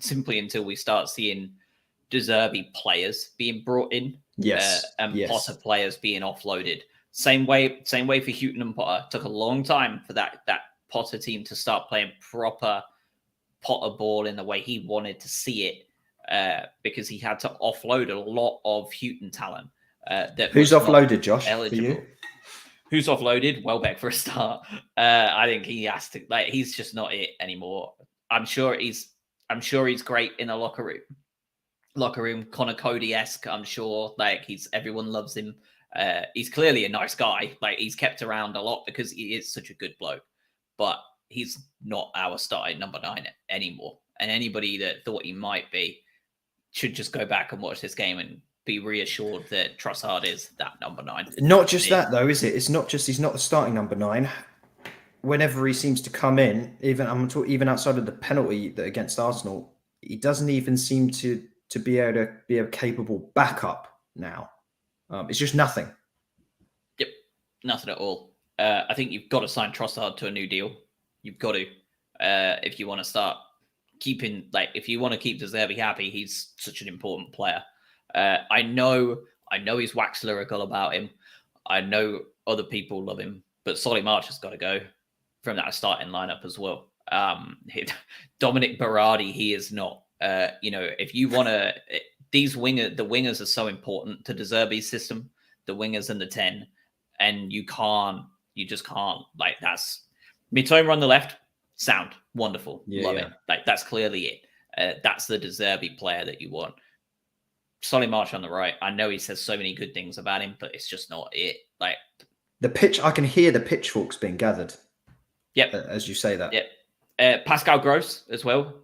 simply until we start seeing De Zerbi players being brought in, and Potter players being offloaded. Same way for Houghton and Potter. It took a long time for that Potter team to start playing proper Potter ball in the way he wanted to see it, because he had to offload a lot of Houghton talent. Who's offloaded, Josh? Eligible. For you? Who's offloaded? Welbeck for a start. I think he has to. He's just not it anymore. I'm sure he's great in a locker room, Connor Cody-esque. I'm sure. Everyone loves him. He's clearly a nice guy. He's kept around a lot because he is such a good bloke. But he's not our starting number 9 anymore. And anybody that thought he might be should just go back and watch this game and be reassured that Trossard is that number 9. Not just that though, is it? It's not just he's not the starting number 9. Whenever he seems to come in, even outside of the penalty against Arsenal, he doesn't even seem to be able to be a capable backup now. It's just nothing. Yep, nothing at all. I think you've got to sign Trossard to a new deal. You've got to, if you want to start keeping, if you want to keep De Zerbi happy. He's such an important player. I know he's waxed lyrical about him. I know other people love him, but Solly March has got to go. from that starting lineup as well. Dominic Berardi, he is not. If you want to, the wingers are so important to De Zerbi's system, the wingers and the 10, and you just can't. Like, that's Mitoma on the left, sound, wonderful, love it. Like, that's clearly it. That's the De Zerbi player that you want. Solly March on the right. I know he says so many good things about him, but it's just not it. Like, the pitch, I can hear the pitchforks being gathered. Yep. As you say that. Yep. Pascal Gross as well.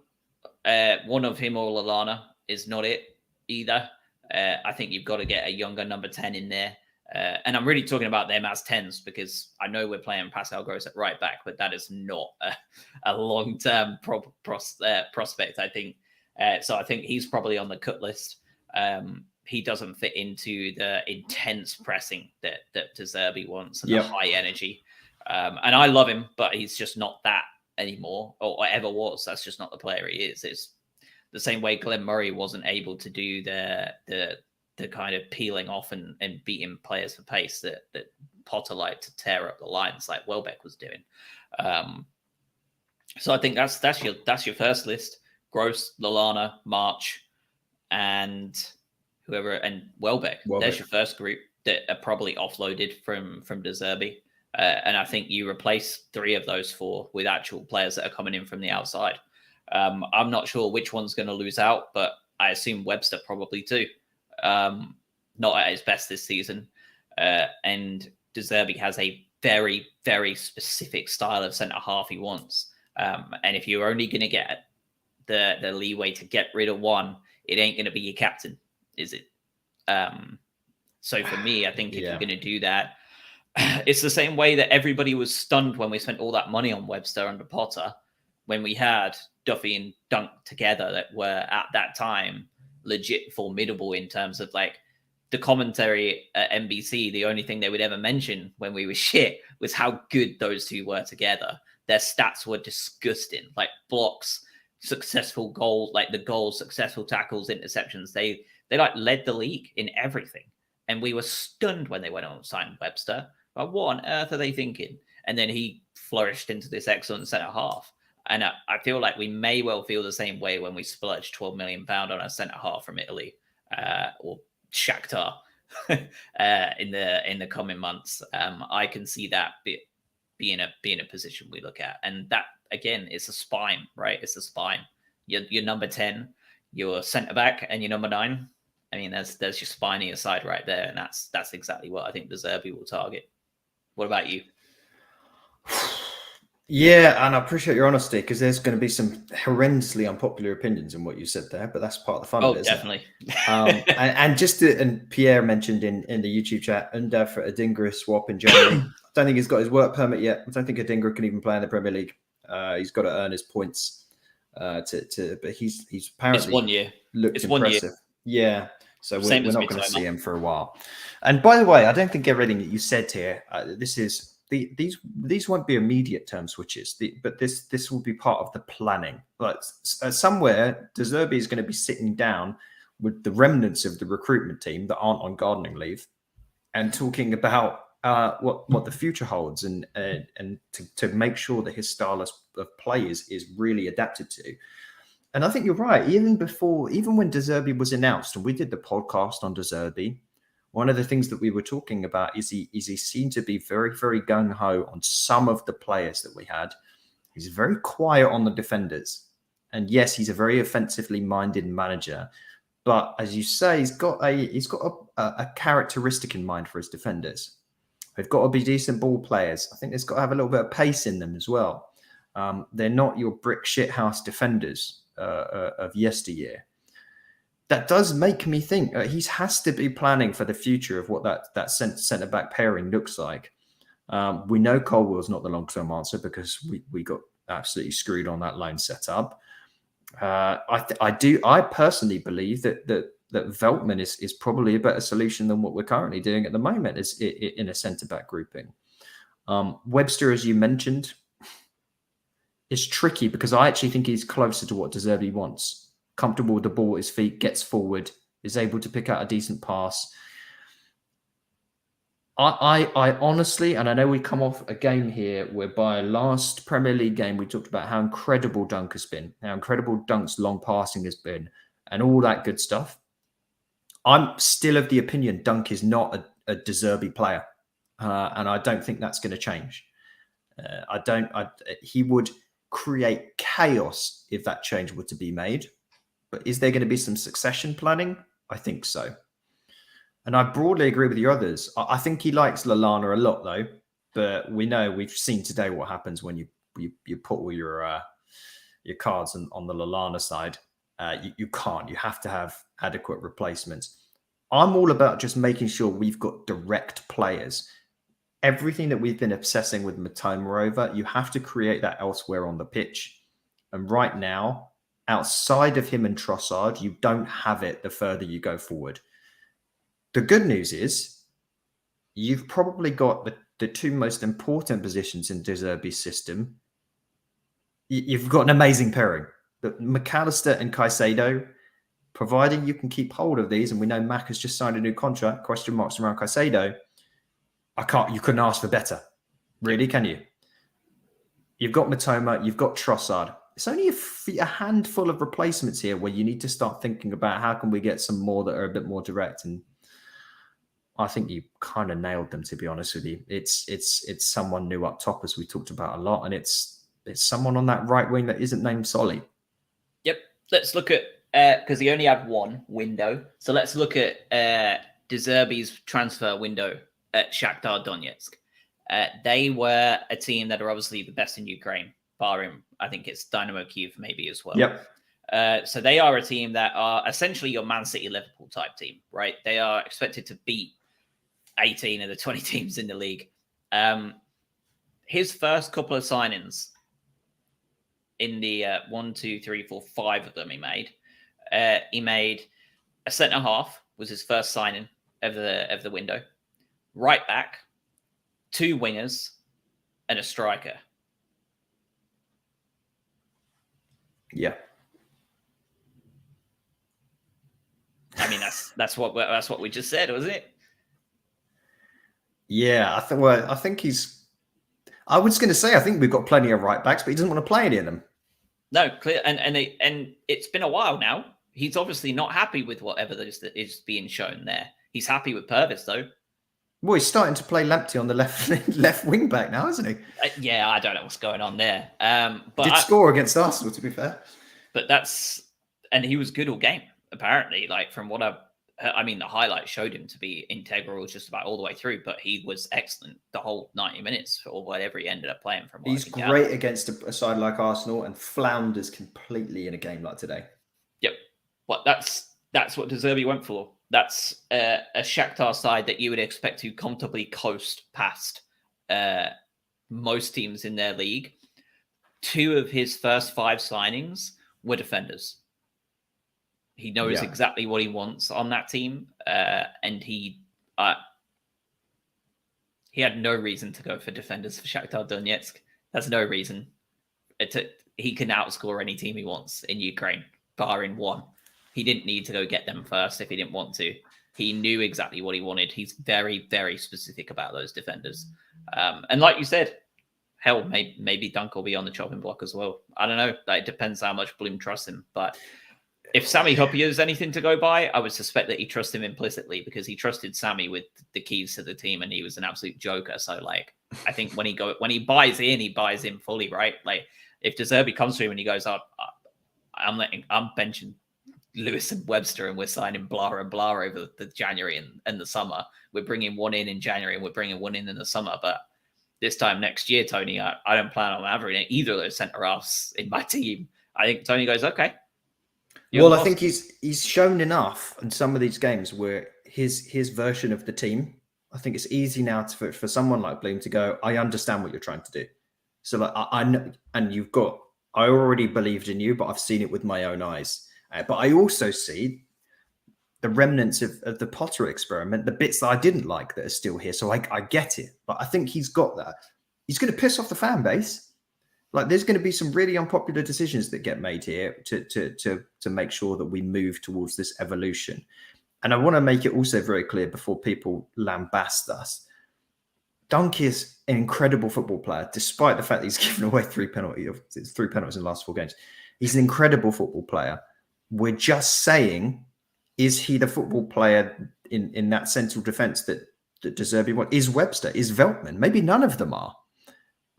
One of him or Lallana is not it either. I think you've got to get a younger number 10 in there. And I'm really talking about them as 10s because I know we're playing Pascal Gross at right back, but that is not a long-term prospect, I think. So I think he's probably on the cut list. He doesn't fit into the intense pressing that De Zerbi wants and the high energy. And I love him, but he's just not that anymore or ever was. That's just not the player he is. It's the same way Glenn Murray wasn't able to do the kind of peeling off and beating players for pace that Potter liked to tear up the lines like Welbeck was doing. So I think that's your first list: Gross, Lallana, March, and whoever, and Welbeck. There's your first group that are probably offloaded from De Zerbi. And I think you replace 3 of those 4 with actual players that are coming in from the outside. I'm not sure which one's going to lose out, but I assume Webster probably too. Not at his best this season. And De Zerbi has a very, very specific style of centre-half he wants. And if you're only going to get the leeway to get rid of one, it ain't going to be your captain, is it? So for me, I think if you're going to do that, it's the same way that everybody was stunned when we spent all that money on Webster under Potter, when we had Duffy and Dunk together that were at that time legit formidable in terms of like the commentary at NBC. The only thing they would ever mention when we were shit was how good those 2 were together. Their stats were disgusting, like blocks, successful goals, like the goals, successful tackles, interceptions. They like led the league in everything. And we were stunned when they went on and signed Webster. But what on earth are they thinking? And then he flourished into this excellent centre half. And I feel like we may well feel the same way when we splurged £12 million on a centre half from Italy or Shakhtar in the coming months. I can see that being a position we look at, and that again is a spine, right? It's a spine. Your number 10, your centre back, and your number 9. I mean, there's your spinier side right there, and that's exactly what I think De Zerbi will target. What about you? Yeah, and I appreciate your honesty because there's going to be some horrendously unpopular opinions in what you said there, but that's part of the fun of it, isn't definitely. It? And Pierre mentioned in the YouTube chat, Undaf for Adingra swap in January. I don't think he's got his work permit yet. I don't think Adingra can even play in the Premier League. He's got to earn his points but he's apparently it's 1 year. Looked it's impressive. 1 year. Yeah. So we're not going to see him for a while. And by the way, I don't think everything that you said here, these won't be immediate term switches, but this will be part of the planning. But somewhere, De Zerbi is going to be sitting down with the remnants of the recruitment team that aren't on gardening leave and talking about what the future holds and to make sure that his style of play is really adapted to. And I think you're right. Even when De Zerbi was announced and we did the podcast on De Zerbi, one of the things that we were talking about is he seemed to be very, very gung-ho on some of the players that we had. He's very quiet on the defenders. And yes, he's a very offensively minded manager. But as you say, he's got a characteristic in mind for his defenders. They've got to be decent ball players. I think there's got to have a little bit of pace in them as well. They're not your brick shithouse defenders of yesteryear. That does make me think he has to be planning for the future of what that centre back pairing looks like. We know Colwell's not the long term answer because we got absolutely screwed on that line setup. I personally believe that Veltman is probably a better solution than what we're currently doing at the moment is in a centre back grouping. Webster, as you mentioned, is tricky because I actually think he's closer to what De Zerbi wants. Comfortable with the ball at his feet, gets forward, is able to pick out a decent pass. I honestly, and I know we come off a game here whereby last Premier League game we talked about how incredible Dunk has been, how incredible Dunk's long passing has been, and all that good stuff. I'm still of the opinion Dunk is not a De Zerbi player, and I don't think that's going to change. He would create chaos if that change were to be made. But is there going to be some succession planning? I think so. And I broadly agree with the others. I think he likes Lallana a lot, though. But we've seen today what happens when you put all your cards on the Lallana side. You can't. You have to have adequate replacements. I'm all about just making sure we've got direct players. Everything that we've been obsessing with Mitoma over, you have to create that elsewhere on the pitch. And right now, outside of him and Trossard, you don't have it the further you go forward. The good news is you've probably got the two most important positions in De Zerbi's system. You've got an amazing pairing. McAllister and Caicedo, providing you can keep hold of these, and we know Mac has just signed a new contract, question marks around Caicedo. You couldn't ask for better. Really, can you? You've got Mitoma, you've got Trossard. It's only a handful of replacements here where you need to start thinking about how can we get some more that are a bit more direct. And I think you kind of nailed them, to be honest with you. It's someone new up top, as we talked about a lot, and it's someone on that right wing that isn't named Solly. Yep. Let's look at because he only had one window, so let's look at De Zerbi's transfer window at Shakhtar Donetsk. They were a team that are obviously the best in Ukraine, barring I think it's Dynamo Kyiv maybe as well. Yep. So they are a team that are essentially your Man City, Liverpool type team, right? They are expected to beat 18 of the 20 teams in the league. His first couple of signings in the 1, 2, 3, 4, 5 of them he made a centre half was his first signing of the window, right back, 2 wingers, and a striker. Yeah. I mean, that's what we just said, wasn't it? Yeah, I think he's. I was going to say I think we've got plenty of right backs, but he doesn't want to play any of them. No, clear, and it's been a while now. He's obviously not happy with whatever that is being shown there. He's happy with Purvis though. Well, he's starting to play Lamptey on the left wing back now, isn't he? Yeah, I don't know what's going on there. But score against Arsenal, to be fair. But and he was good all game apparently. Like from what I mean, the highlights showed him to be integral just about all the way through, but he was excellent the whole 90 minutes or whatever he ended up playing from. He's great against a side like Arsenal and flounders completely in a game like today. Yep. Well, that's what De Zerbi went for. That's a Shakhtar side that you would expect to comfortably coast past most teams in their league. 2 of his first 5 signings were defenders. He knows exactly what he wants on that team, and he had no reason to go for defenders for Shakhtar Donetsk. That's no reason. He can outscore any team he wants in Ukraine, barring one. He didn't need to go get them first if he didn't want to. He knew exactly what he wanted. He's very, very specific about those defenders. And like you said, hell, maybe Dunk will be on the chopping block as well. I don't know. It depends how much Bloom trusts him, but if Sami Hyypiä is anything to go by, I would suspect that he trusts him implicitly because he trusted Sami with the keys to the team and he was an absolute joker. So like, I think when he buys in, he buys in fully, right? Like if De Zerbi comes to him and he goes, I'm benching Lewis and Webster and we're signing blah and blah over the January and the summer. We're bringing one in January and we're bringing one in the summer. But this time next year, Tony, I don't plan on having either of those centre halves in my team. I think Tony goes, okay. Well, I think he's shown enough in some of these games where his version of the team. I think it's easy now for someone like Bloom to go, I understand what you're trying to do. So like I know, and I already believed in you, but I've seen it with my own eyes. But I also see the remnants of the Potter experiment, the bits that I didn't like that are still here. So I get it, but I think he's got that. He's going to piss off the fan base. Like there's going to be some really unpopular decisions that get made here to make sure that we move towards this evolution. And I want to make it also very clear before people lambast us. Dunk is an incredible football player, despite the fact that he's given away three penalties in the last 4 games. He's an incredible football player. We're just saying, is he the football player in that central defence that De Zerbi wants? Is Webster? Is Veltman? Maybe none of them are.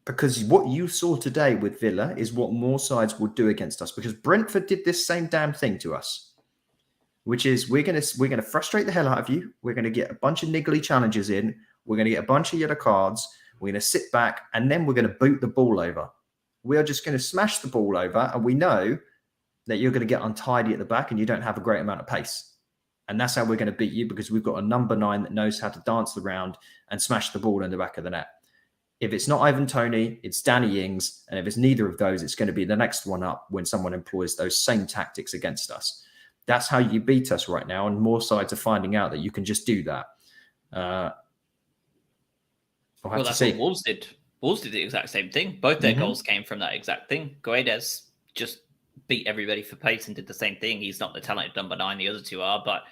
Because what you saw today with Villa is what more sides will do against us. Because Brentford did this same damn thing to us, which is we're gonna frustrate the hell out of you. We're gonna get a bunch of niggly challenges in. We're gonna get a bunch of yellow cards. We're gonna sit back and then we're gonna boot the ball over. We are just gonna smash the ball over, and we know that you're gonna get untidy at the back and you don't have a great amount of pace. And that's how we're going to beat you, because we've got a number 9 that knows how to dance around and smash the ball in the back of the net. If it's not Ivan Toney, it's Danny Ings. And if it's neither of those, it's going to be the next one up when someone employs those same tactics against us. That's how you beat us right now. And more sides are finding out that you can just do that. Well, that's what Wolves did. Wolves did the exact same thing. Both their goals came from that exact thing. Guedes just beat everybody for pace and did the same thing. He's not the talented number 9, the other two are, but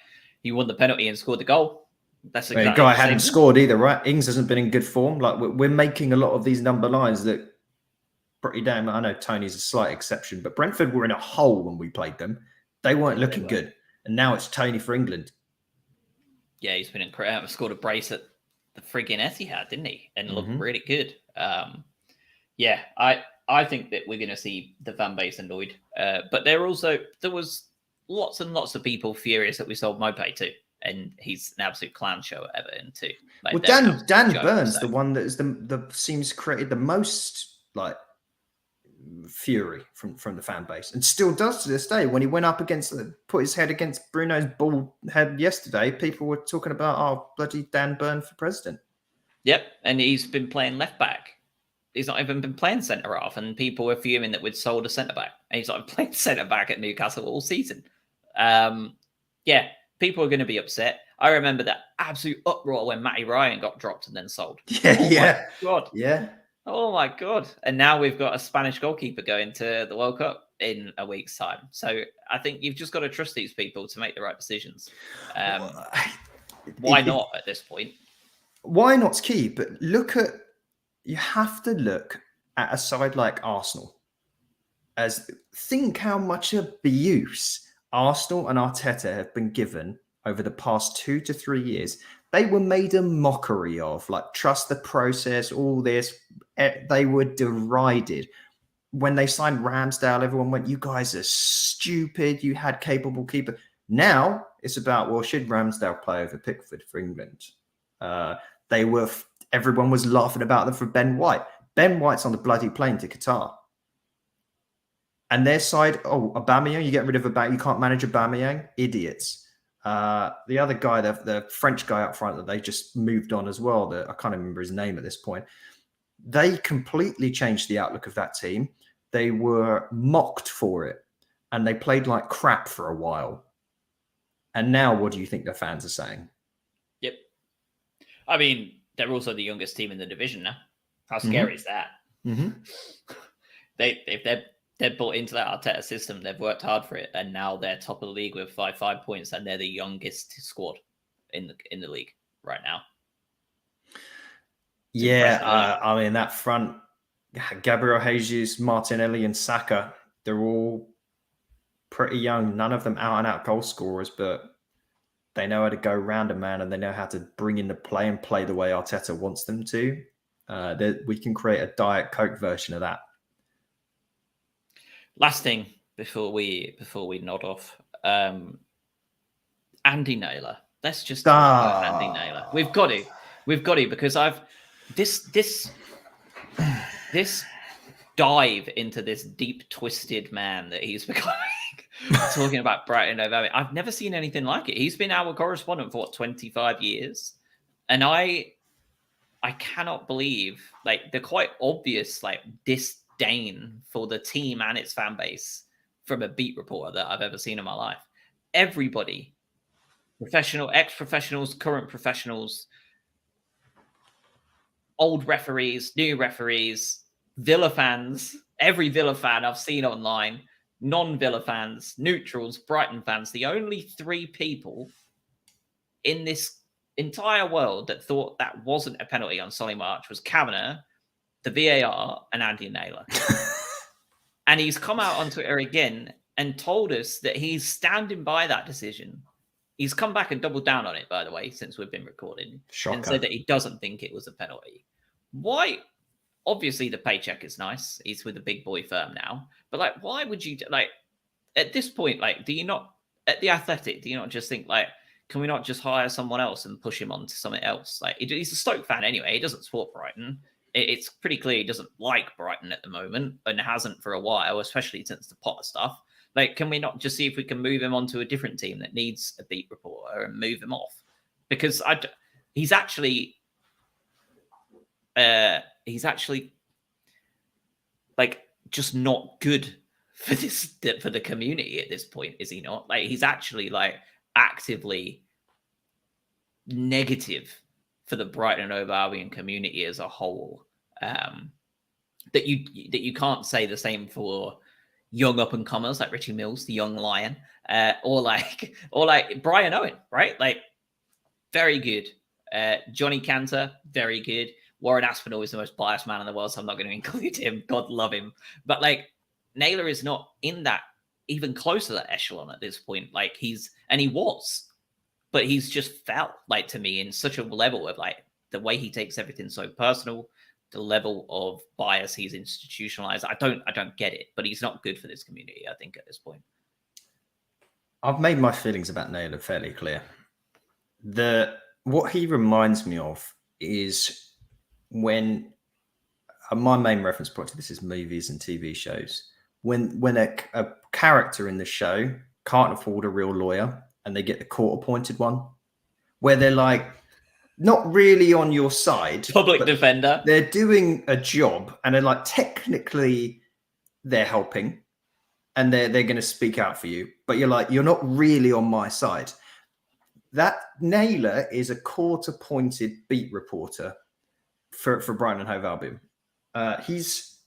he won the penalty and scored the goal. That's exactly the guy hadn't scored either, right? Ings hasn't been in good form. Like, we're making a lot of these number 9s that pretty damn. I know Tony's a slight exception, but Brentford were in a hole when we played them. They weren't looking good, and now it's Tony for England. Yeah, he's been incredible. Scored a brace at the friggin' Etihad, didn't he? And looked really good. Yeah, I think that we're going to see the fan base annoyed, but there was lots and lots of people furious that we sold Mopé to, and he's an absolute clown show at Everton too. Like, well, Dan Burns, the one that is the seems created the most like fury from the fan base, and still does to this day. When he went up put his head against Bruno's bald head yesterday, people were talking about, oh, bloody Dan Burns for president. Yep, and he's been playing left back. He's not even been playing centre half, and people were fuming that we'd sold a centre back, and he's not playing centre back at Newcastle all season. Yeah, people are going to be upset. I remember that absolute uproar when Matty Ryan got dropped and then sold. Yeah, my God. Yeah. Oh my God. And now we've got a Spanish goalkeeper going to the World Cup in a week's time. So I think you've just got to trust these people to make the right decisions. Why not at this point? Why not's key, but you have to look at a side like Arsenal. Think how much abuse Arsenal and Arteta have been given over the past 2 to 3 years. They were made a mockery of, like, trust the process, all this. They were derided. When they signed Ramsdale, everyone went, you guys are stupid. You had capable keeper. Now it's about, well, should Ramsdale play over Pickford for England? Everyone was laughing about them for Ben White. Ben White's on the bloody plane to Qatar. And their side, Aubameyang, you get rid of Aubameyang, you can't manage Aubameyang? Idiots. The other guy, the French guy up front that they just moved on as well, I can't remember his name at this point. They completely changed the outlook of that team. They were mocked for it, and they played like crap for a while. And now what do you think the fans are saying? Yep. I mean, they're also the youngest team in the division now. How scary is that? They've bought into that Arteta system. They've worked hard for it, and now they're top of the league with 5 points, and they're the youngest squad in the league right now. I mean, that front, Gabriel Jesus, Martinelli, and Saka, they're all pretty young. None of them out-and-out goal scorers, but they know how to go around a man, and they know how to bring in the play and play the way Arteta wants them to. We can create a Diet Coke version of that. Last thing before we nod off, Andy Naylor. Let's just talk about Andy Naylor. We've got to because this dive into this deep twisted man that he's becoming. Talking about Brighton Hove, I've never seen anything like it. He's been our correspondent for 25 years, and I cannot believe, like, the quite obvious, like, disdain for the team and its fan base from a beat reporter that I've ever seen in my life. Everybody, professional, ex-professionals, current professionals, old referees, new referees, Villa fans, every Villa fan I've seen online, non-Villa fans, neutrals, Brighton fans, the only 3 people in this entire world that thought that wasn't a penalty on Solly March was Kavanagh, the VAR, and Andy Naylor. And he's come out on Twitter again and told us that he's standing by that decision. He's come back and doubled down on it, by the way, since we've been recording. Shocker. And said that he doesn't think it was a penalty. Why? Obviously, the paycheck is nice. He's with a big boy firm now. But, like, why would you, like, at this point, like, do you not, at The Athletic, do you not just think, like, can we not just hire someone else and push him on to something else? Like, he's a Stoke fan anyway. He doesn't support Brighton. It's pretty clear he doesn't like Brighton at the moment and hasn't for a while, especially since the Potter stuff. Like, can we not just see if we can move him onto a different team that needs a beat reporter and move him off? Because he's actually like just not good for the community at this point, is he not? Like, he's actually like actively negative for the Brighton and Hove Albion community as a whole. That you can't say the same for young up and comers like Richie Mills, the young lion, or like Brian Owen, right? Like, very good. Johnny Cantor, very good. Warren Aspinall is the most biased man in the world, so I'm not going to include him. God love him. But like, Naylor is not in that, even close to that echelon at this point. Like, he was, but he's just felt, like, to me, in such a level of like the way he takes everything so personal, the level of bias he's institutionalized. I don't get it, but he's not good for this community, I think, at this point. I've made my feelings about Naylor fairly clear. What he reminds me of is when my main reference point to this is movies and TV shows. When a character in the show can't afford a real lawyer and they get the court-appointed one, where they're like, not really on your side. Public defender. They're doing a job and they're like, technically they're helping and they're going to speak out for you. But you're like, you're not really on my side. That Naylor is a court-appointed beat reporter for Brighton and Hove Albion. He's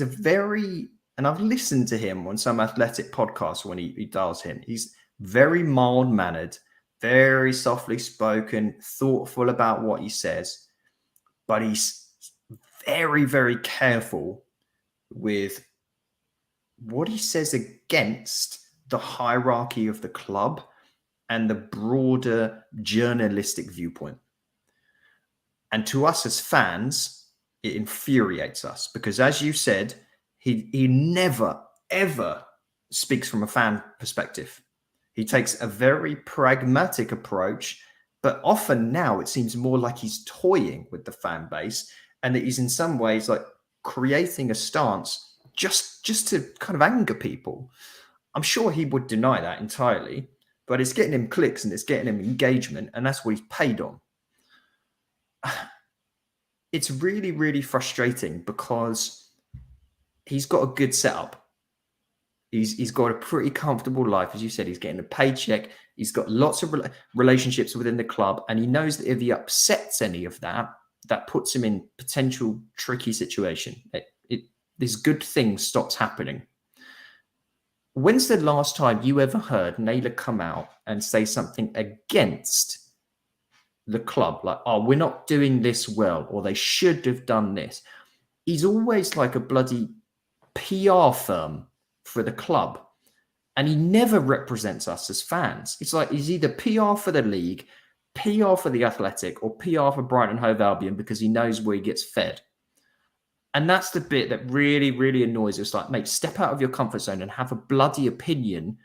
a very, and I've listened to him on some Athletic podcasts when he dials in. He's very mild-mannered, very softly spoken, thoughtful about what he says, but he's very, very careful with what he says against the hierarchy of the club and the broader journalistic viewpoint. And to us as fans, it infuriates us because, as you said, he never, ever speaks from a fan perspective. He takes a very pragmatic approach, but often now it seems more like he's toying with the fan base and that he's in some ways like creating a stance just to kind of anger people. I'm sure he would deny that entirely, but it's getting him clicks and it's getting him engagement, and that's what he's paid on. It's really, really frustrating because he's got a good setup. He's got a pretty comfortable life. As you said, he's getting a paycheck. He's got lots of relationships within the club. And he knows that if he upsets any of that, that puts him in potential tricky situation. This good thing stops happening. When's the last time you ever heard Naylor come out and say something against the club? Like, oh, we're not doing this well, or they should have done this. He's always like a bloody PR firm for the club, and he never represents us as fans. It's like he's either PR for the league, PR for the Athletic, or PR for Brighton and Hove Albion because he knows where he gets fed. And that's the bit that really, really annoys us. Like, mate, step out of your comfort zone and have a bloody opinion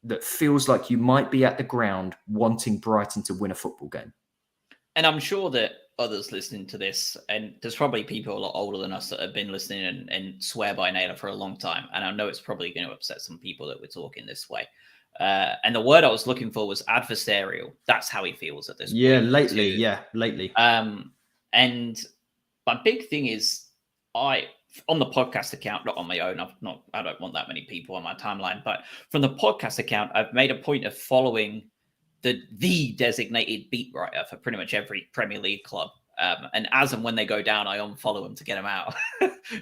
that feels like you might be at the ground wanting Brighton to win a football game. And I'm sure that others listening to this, and there's probably people a lot older than us that have been listening and swear by Naylor for a long time. And I know it's probably going to upset some people that we're talking this way. And the word I was looking for was adversarial. That's how he feels at this point. Lately. And my big thing is, on the podcast account, not on my own, I don't want that many people on my timeline, but from the podcast account, I've made a point of following the designated beat writer for pretty much every Premier League club. And as and when they go down, I unfollow them to get them out.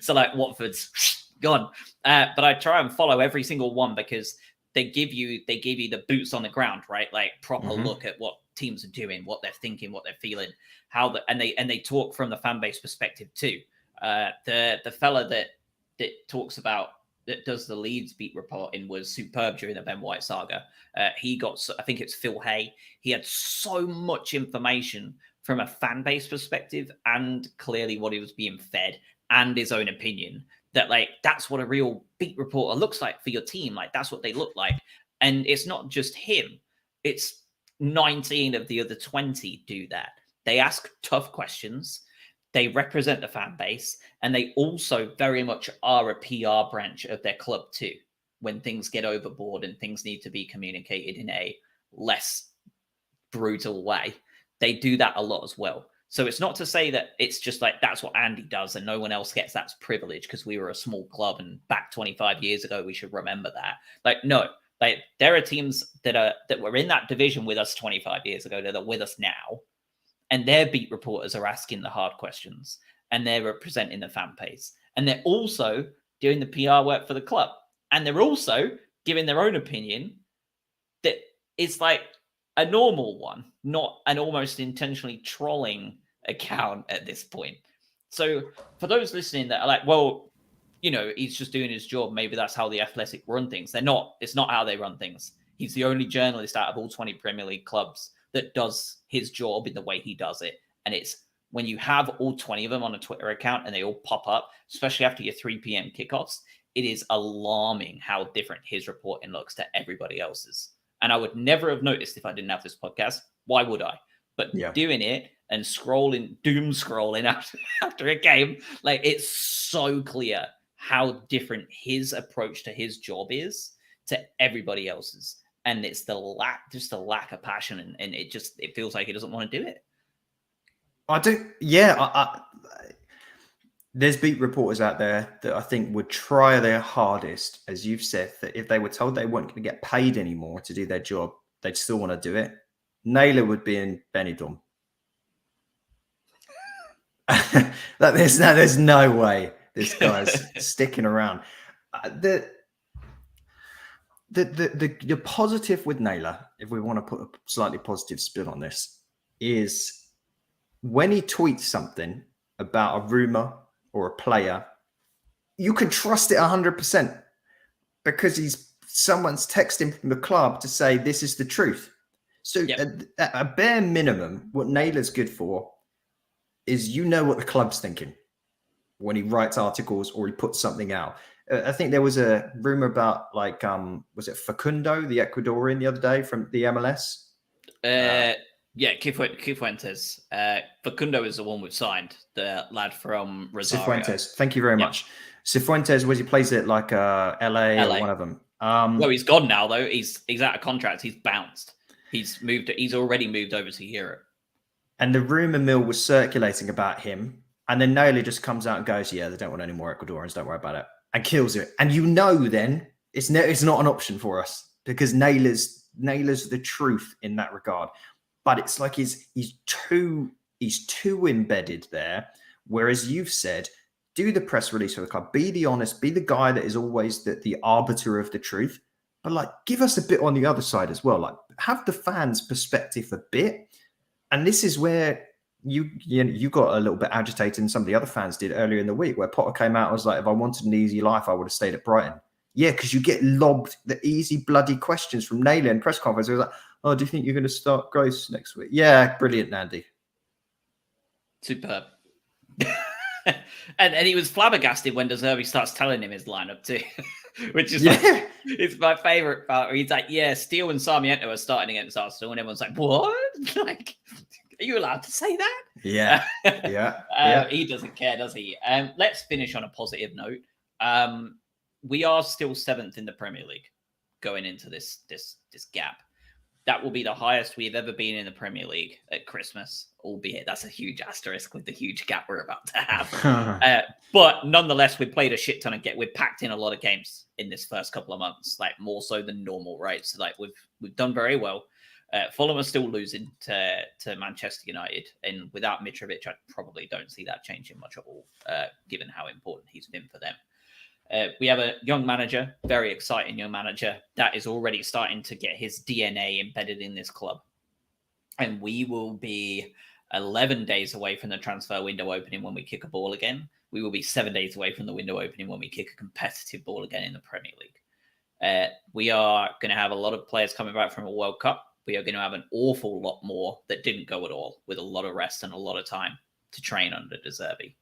So like Watford's gone. But I try and follow every single one because they give you the boots on the ground, right? Like proper Mhm. look at what teams are doing, what they're thinking, what they're feeling, and they talk from the fan base perspective too. The fella that talks about that does the Leeds beat reporting was superb during the Ben White saga. He got, I think it's Phil Hay. He had so much information from a fan base perspective and clearly what he was being fed and his own opinion that like that's what a real beat reporter looks like for your team. Like that's what they look like. And it's not just him. It's 19 of the other 20 do that. They ask tough questions. They represent the fan base, and they also very much are a PR branch of their club too. When things get overboard and things need to be communicated in a less brutal way, they do that a lot as well. So it's not to say that it's just like that's what Andy does and no one else gets that privilege because we were a small club and back 25 years ago we should remember that. Like no, like there are teams that were in that division with us 25 years ago that are with us now, and their beat reporters are asking the hard questions and they're representing the fan base. And they're also doing the PR work for the club. And they're also giving their own opinion that is like a normal one, not an almost intentionally trolling account at this point. So for those listening that are like, well, you know, he's just doing his job. Maybe that's how the Athletic run things. They're not. It's not how they run things. He's the only journalist out of all 20 Premier League clubs that does his job in the way he does it. And it's when you have all 20 of them on a Twitter account and they all pop up, especially after your 3 p.m. kickoffs, it is alarming how different his reporting looks to everybody else's. And I would never have noticed if I didn't have this podcast. Why would I? But doing it and doom scrolling after a game, like it's so clear how different his approach to his job is to everybody else's. And it's the lack of passion, and it feels like he doesn't want to do it. I do. Yeah, there's beat reporters out there that I think would try their hardest, as you've said, that if they were told they weren't going to get paid anymore to do their job, they'd still want to do it. Naylor would be in Benidorm. There's no way this guy's sticking around. The positive with Naylor, if we want to put a slightly positive spin on this, is when he tweets something about a rumor or a player, you can trust it 100% because someone's texting from the club to say this is the truth. So at a bare minimum, what Naylor's good for is what the club's thinking when he writes articles or he puts something out. I think there was a rumor about was it Facundo, the Ecuadorian, the other day from the MLS? Cifuentes. Facundo is the one we've signed, the lad from Rosario. Cifuentes. Thank you very much. Cifuentes, he plays at LA or one of them. Well, he's gone now though. He's out of contract. He's bounced. He's already moved over to Europe. And the rumor mill was circulating about him. And then Naylor just comes out and goes, yeah, they don't want any more Ecuadorians. Don't worry about it. And kills it. And then it's not an option for us because Naylor's the truth in that regard. But it's like he's too embedded there. Whereas you've said, do the press release for the club, be the honest, be the guy that is always the arbiter of the truth. But give us a bit on the other side as well. Have the fans' perspective a bit. And this is where you got a little bit agitated, and some of the other fans did earlier in the week, where Potter came out and was like, if I wanted an easy life, I would have stayed at Brighton. Yeah, because you get lobbed the easy, bloody questions from Naylor in press conference. It was like, oh, do you think you're going to start Grace next week? Yeah, brilliant, Nandy. Superb. and he was flabbergasted when De Zerbi starts telling him his lineup too, which is it's my favorite part. Where he's like, yeah, Steele and Sarmiento are starting against Arsenal, and everyone's like, what? Like, are you allowed to say that? Yeah. He doesn't care, does he? Let's finish on a positive note. We are still 7th in the Premier League going into this gap. That will be the highest we've ever been in the Premier League at Christmas, albeit that's a huge asterisk with the huge gap we're about to have. But nonetheless, we played a shit ton of we've packed in a lot of games in this first couple of months, more so than normal, right? So we've done very well. Fulham are still losing to Manchester United, and without Mitrovic, I probably don't see that changing much at all, given how important he's been for them. We have a young manager, very exciting young manager, that is already starting to get his DNA embedded in this club. And we will be 11 days away from the transfer window opening when we kick a ball again. We will be 7 days away from the window opening when we kick a competitive ball again in the Premier League. We are going to have a lot of players coming back from a World Cup. We are going to have an awful lot more that didn't go at all, with a lot of rest and a lot of time to train under De Zerbi.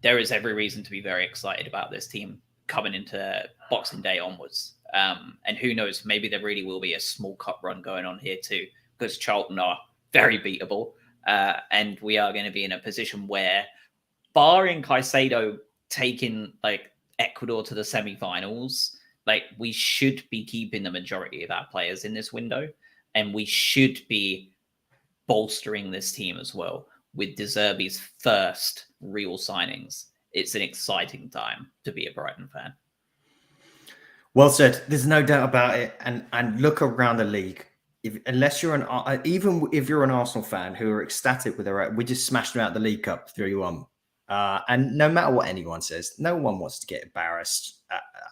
There is every reason to be very excited about this team coming into Boxing Day onwards. And who knows, maybe there really will be a small cup run going on here too, because Charlton are very beatable. And we are going to be in a position where, barring Caicedo taking like Ecuador to the semi-finals, like we should be keeping the majority of our players in this window, and we should be bolstering this team as well with De Zerbi's first real signings. It's an exciting time to be a Brighton fan. Well said. There's no doubt about it. And look around the league. Unless you're even if you're an Arsenal fan who are ecstatic with we just smashed them out of the League Cup 3-1. And no matter what anyone says, no one wants to get embarrassed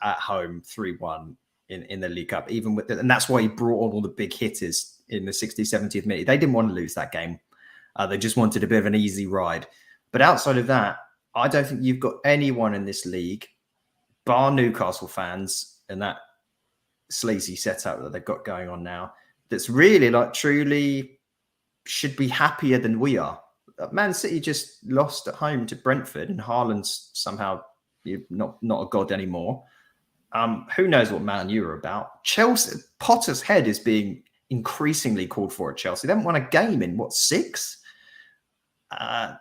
at home 3-1 in the League Cup, even with and that's why he brought on all the big hitters in the 60th, 70th minute. They didn't want to lose that game. They just wanted a bit of an easy ride. But outside of that, I don't think you've got anyone in this league, bar Newcastle fans and that sleazy setup that they've got going on now, that's really like truly should be happier than we are. Man City just lost at home to Brentford, and Haaland's somehow not a god anymore. Who knows what Man U are about? Chelsea, Potter's head is being increasingly called for at Chelsea. They haven't won a game in 6?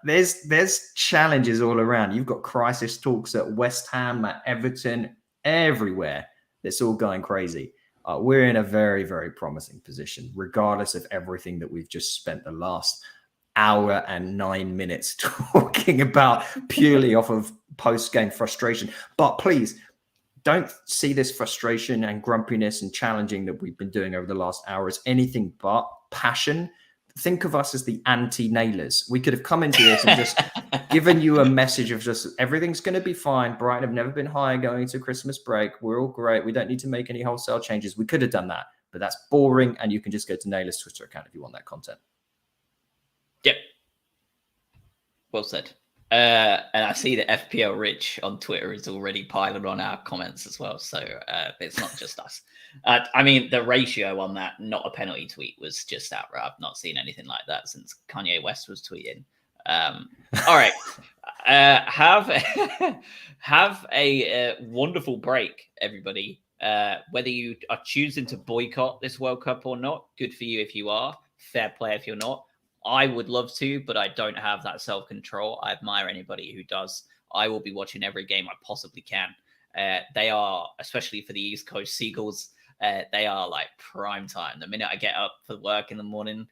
There's challenges all around. You've got crisis talks at West Ham, at Everton, everywhere. It's all going crazy. We're in a very, very promising position, regardless of everything that we've just spent the last hour and 9 minutes talking about purely off of post-game frustration. But please, don't see this frustration and grumpiness and challenging that we've been doing over the last hour as anything but passion. Think of us as the anti-nailers. We could have come into this and just given you a message of just everything's going to be fine. Brighton have never been higher going into Christmas break. We're all great. We don't need to make any wholesale changes. We could have done that, but that's boring. And you can just go to Nailers' Twitter account if you want that content. Yep. Well said. And I see that FPL Rich on Twitter is already piling on our comments as well. So it's not just us. I mean, the ratio on that not a penalty tweet was just outright. I've not seen anything like that since Kanye West was tweeting. All right. Have a wonderful break, everybody. Whether you are choosing to boycott this World Cup or not, good for you if you are. Fair play if you're not. I would love to, but I don't have that self-control. I admire anybody who does. I will be watching every game I possibly can. They are, especially for the East Coast Seagulls, they are like prime time. The minute I get up for work in the morning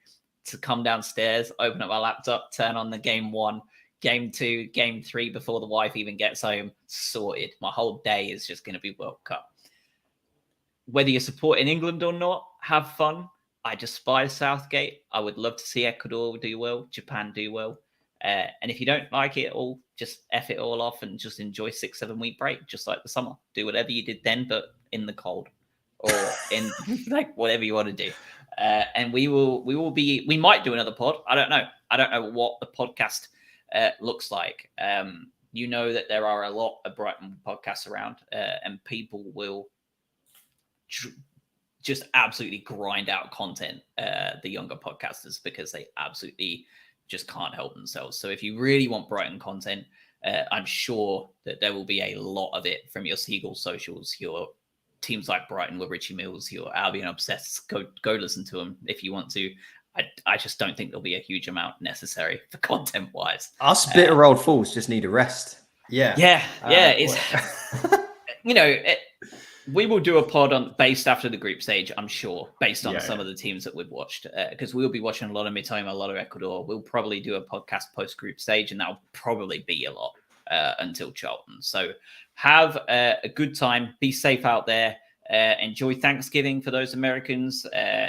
to come downstairs, open up my laptop, turn on the game 1, game 2, game 3 before the wife even gets home, sorted. My whole day is just going to be World Cup. Whether you're supporting England or not, have fun. I despise Southgate. I would love to see Ecuador do well, Japan do well. And if you don't like it all, just F it all off and just enjoy 6-7 week break, just like the summer. Do whatever you did then, but in the cold or in like whatever you want to do. And we might do another pod. I don't know. I don't know what the podcast looks like. You know that there are a lot of Brighton podcasts around and people will just absolutely grind out content, the younger podcasters, because they absolutely just can't help themselves. So if you really want Brighton content, I'm sure that there will be a lot of it from your Seagull socials, your teams like Brighton with Richie Mills, your Albion Obsessed. Go listen to them if you want to. I just don't think there'll be a huge amount necessary for content-wise. Us bitter old fools just need a rest. Yeah. It's, we will do a pod based after the group stage, I'm sure, based on some of the teams that we've watched, because we'll be watching a lot of Mitoma, a lot of Ecuador. We'll probably do a podcast post-group stage, and that'll probably be a lot until Charlton. So have a good time. Be safe out there. Enjoy Thanksgiving for those Americans.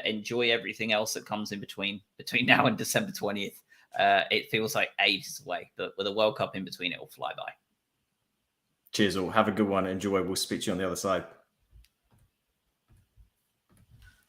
Enjoy everything else that comes in between now and December 20th. It feels like ages away, but with a World Cup in between, it will fly by. Cheers all. Have a good one. Enjoy. We'll speak to you on the other side.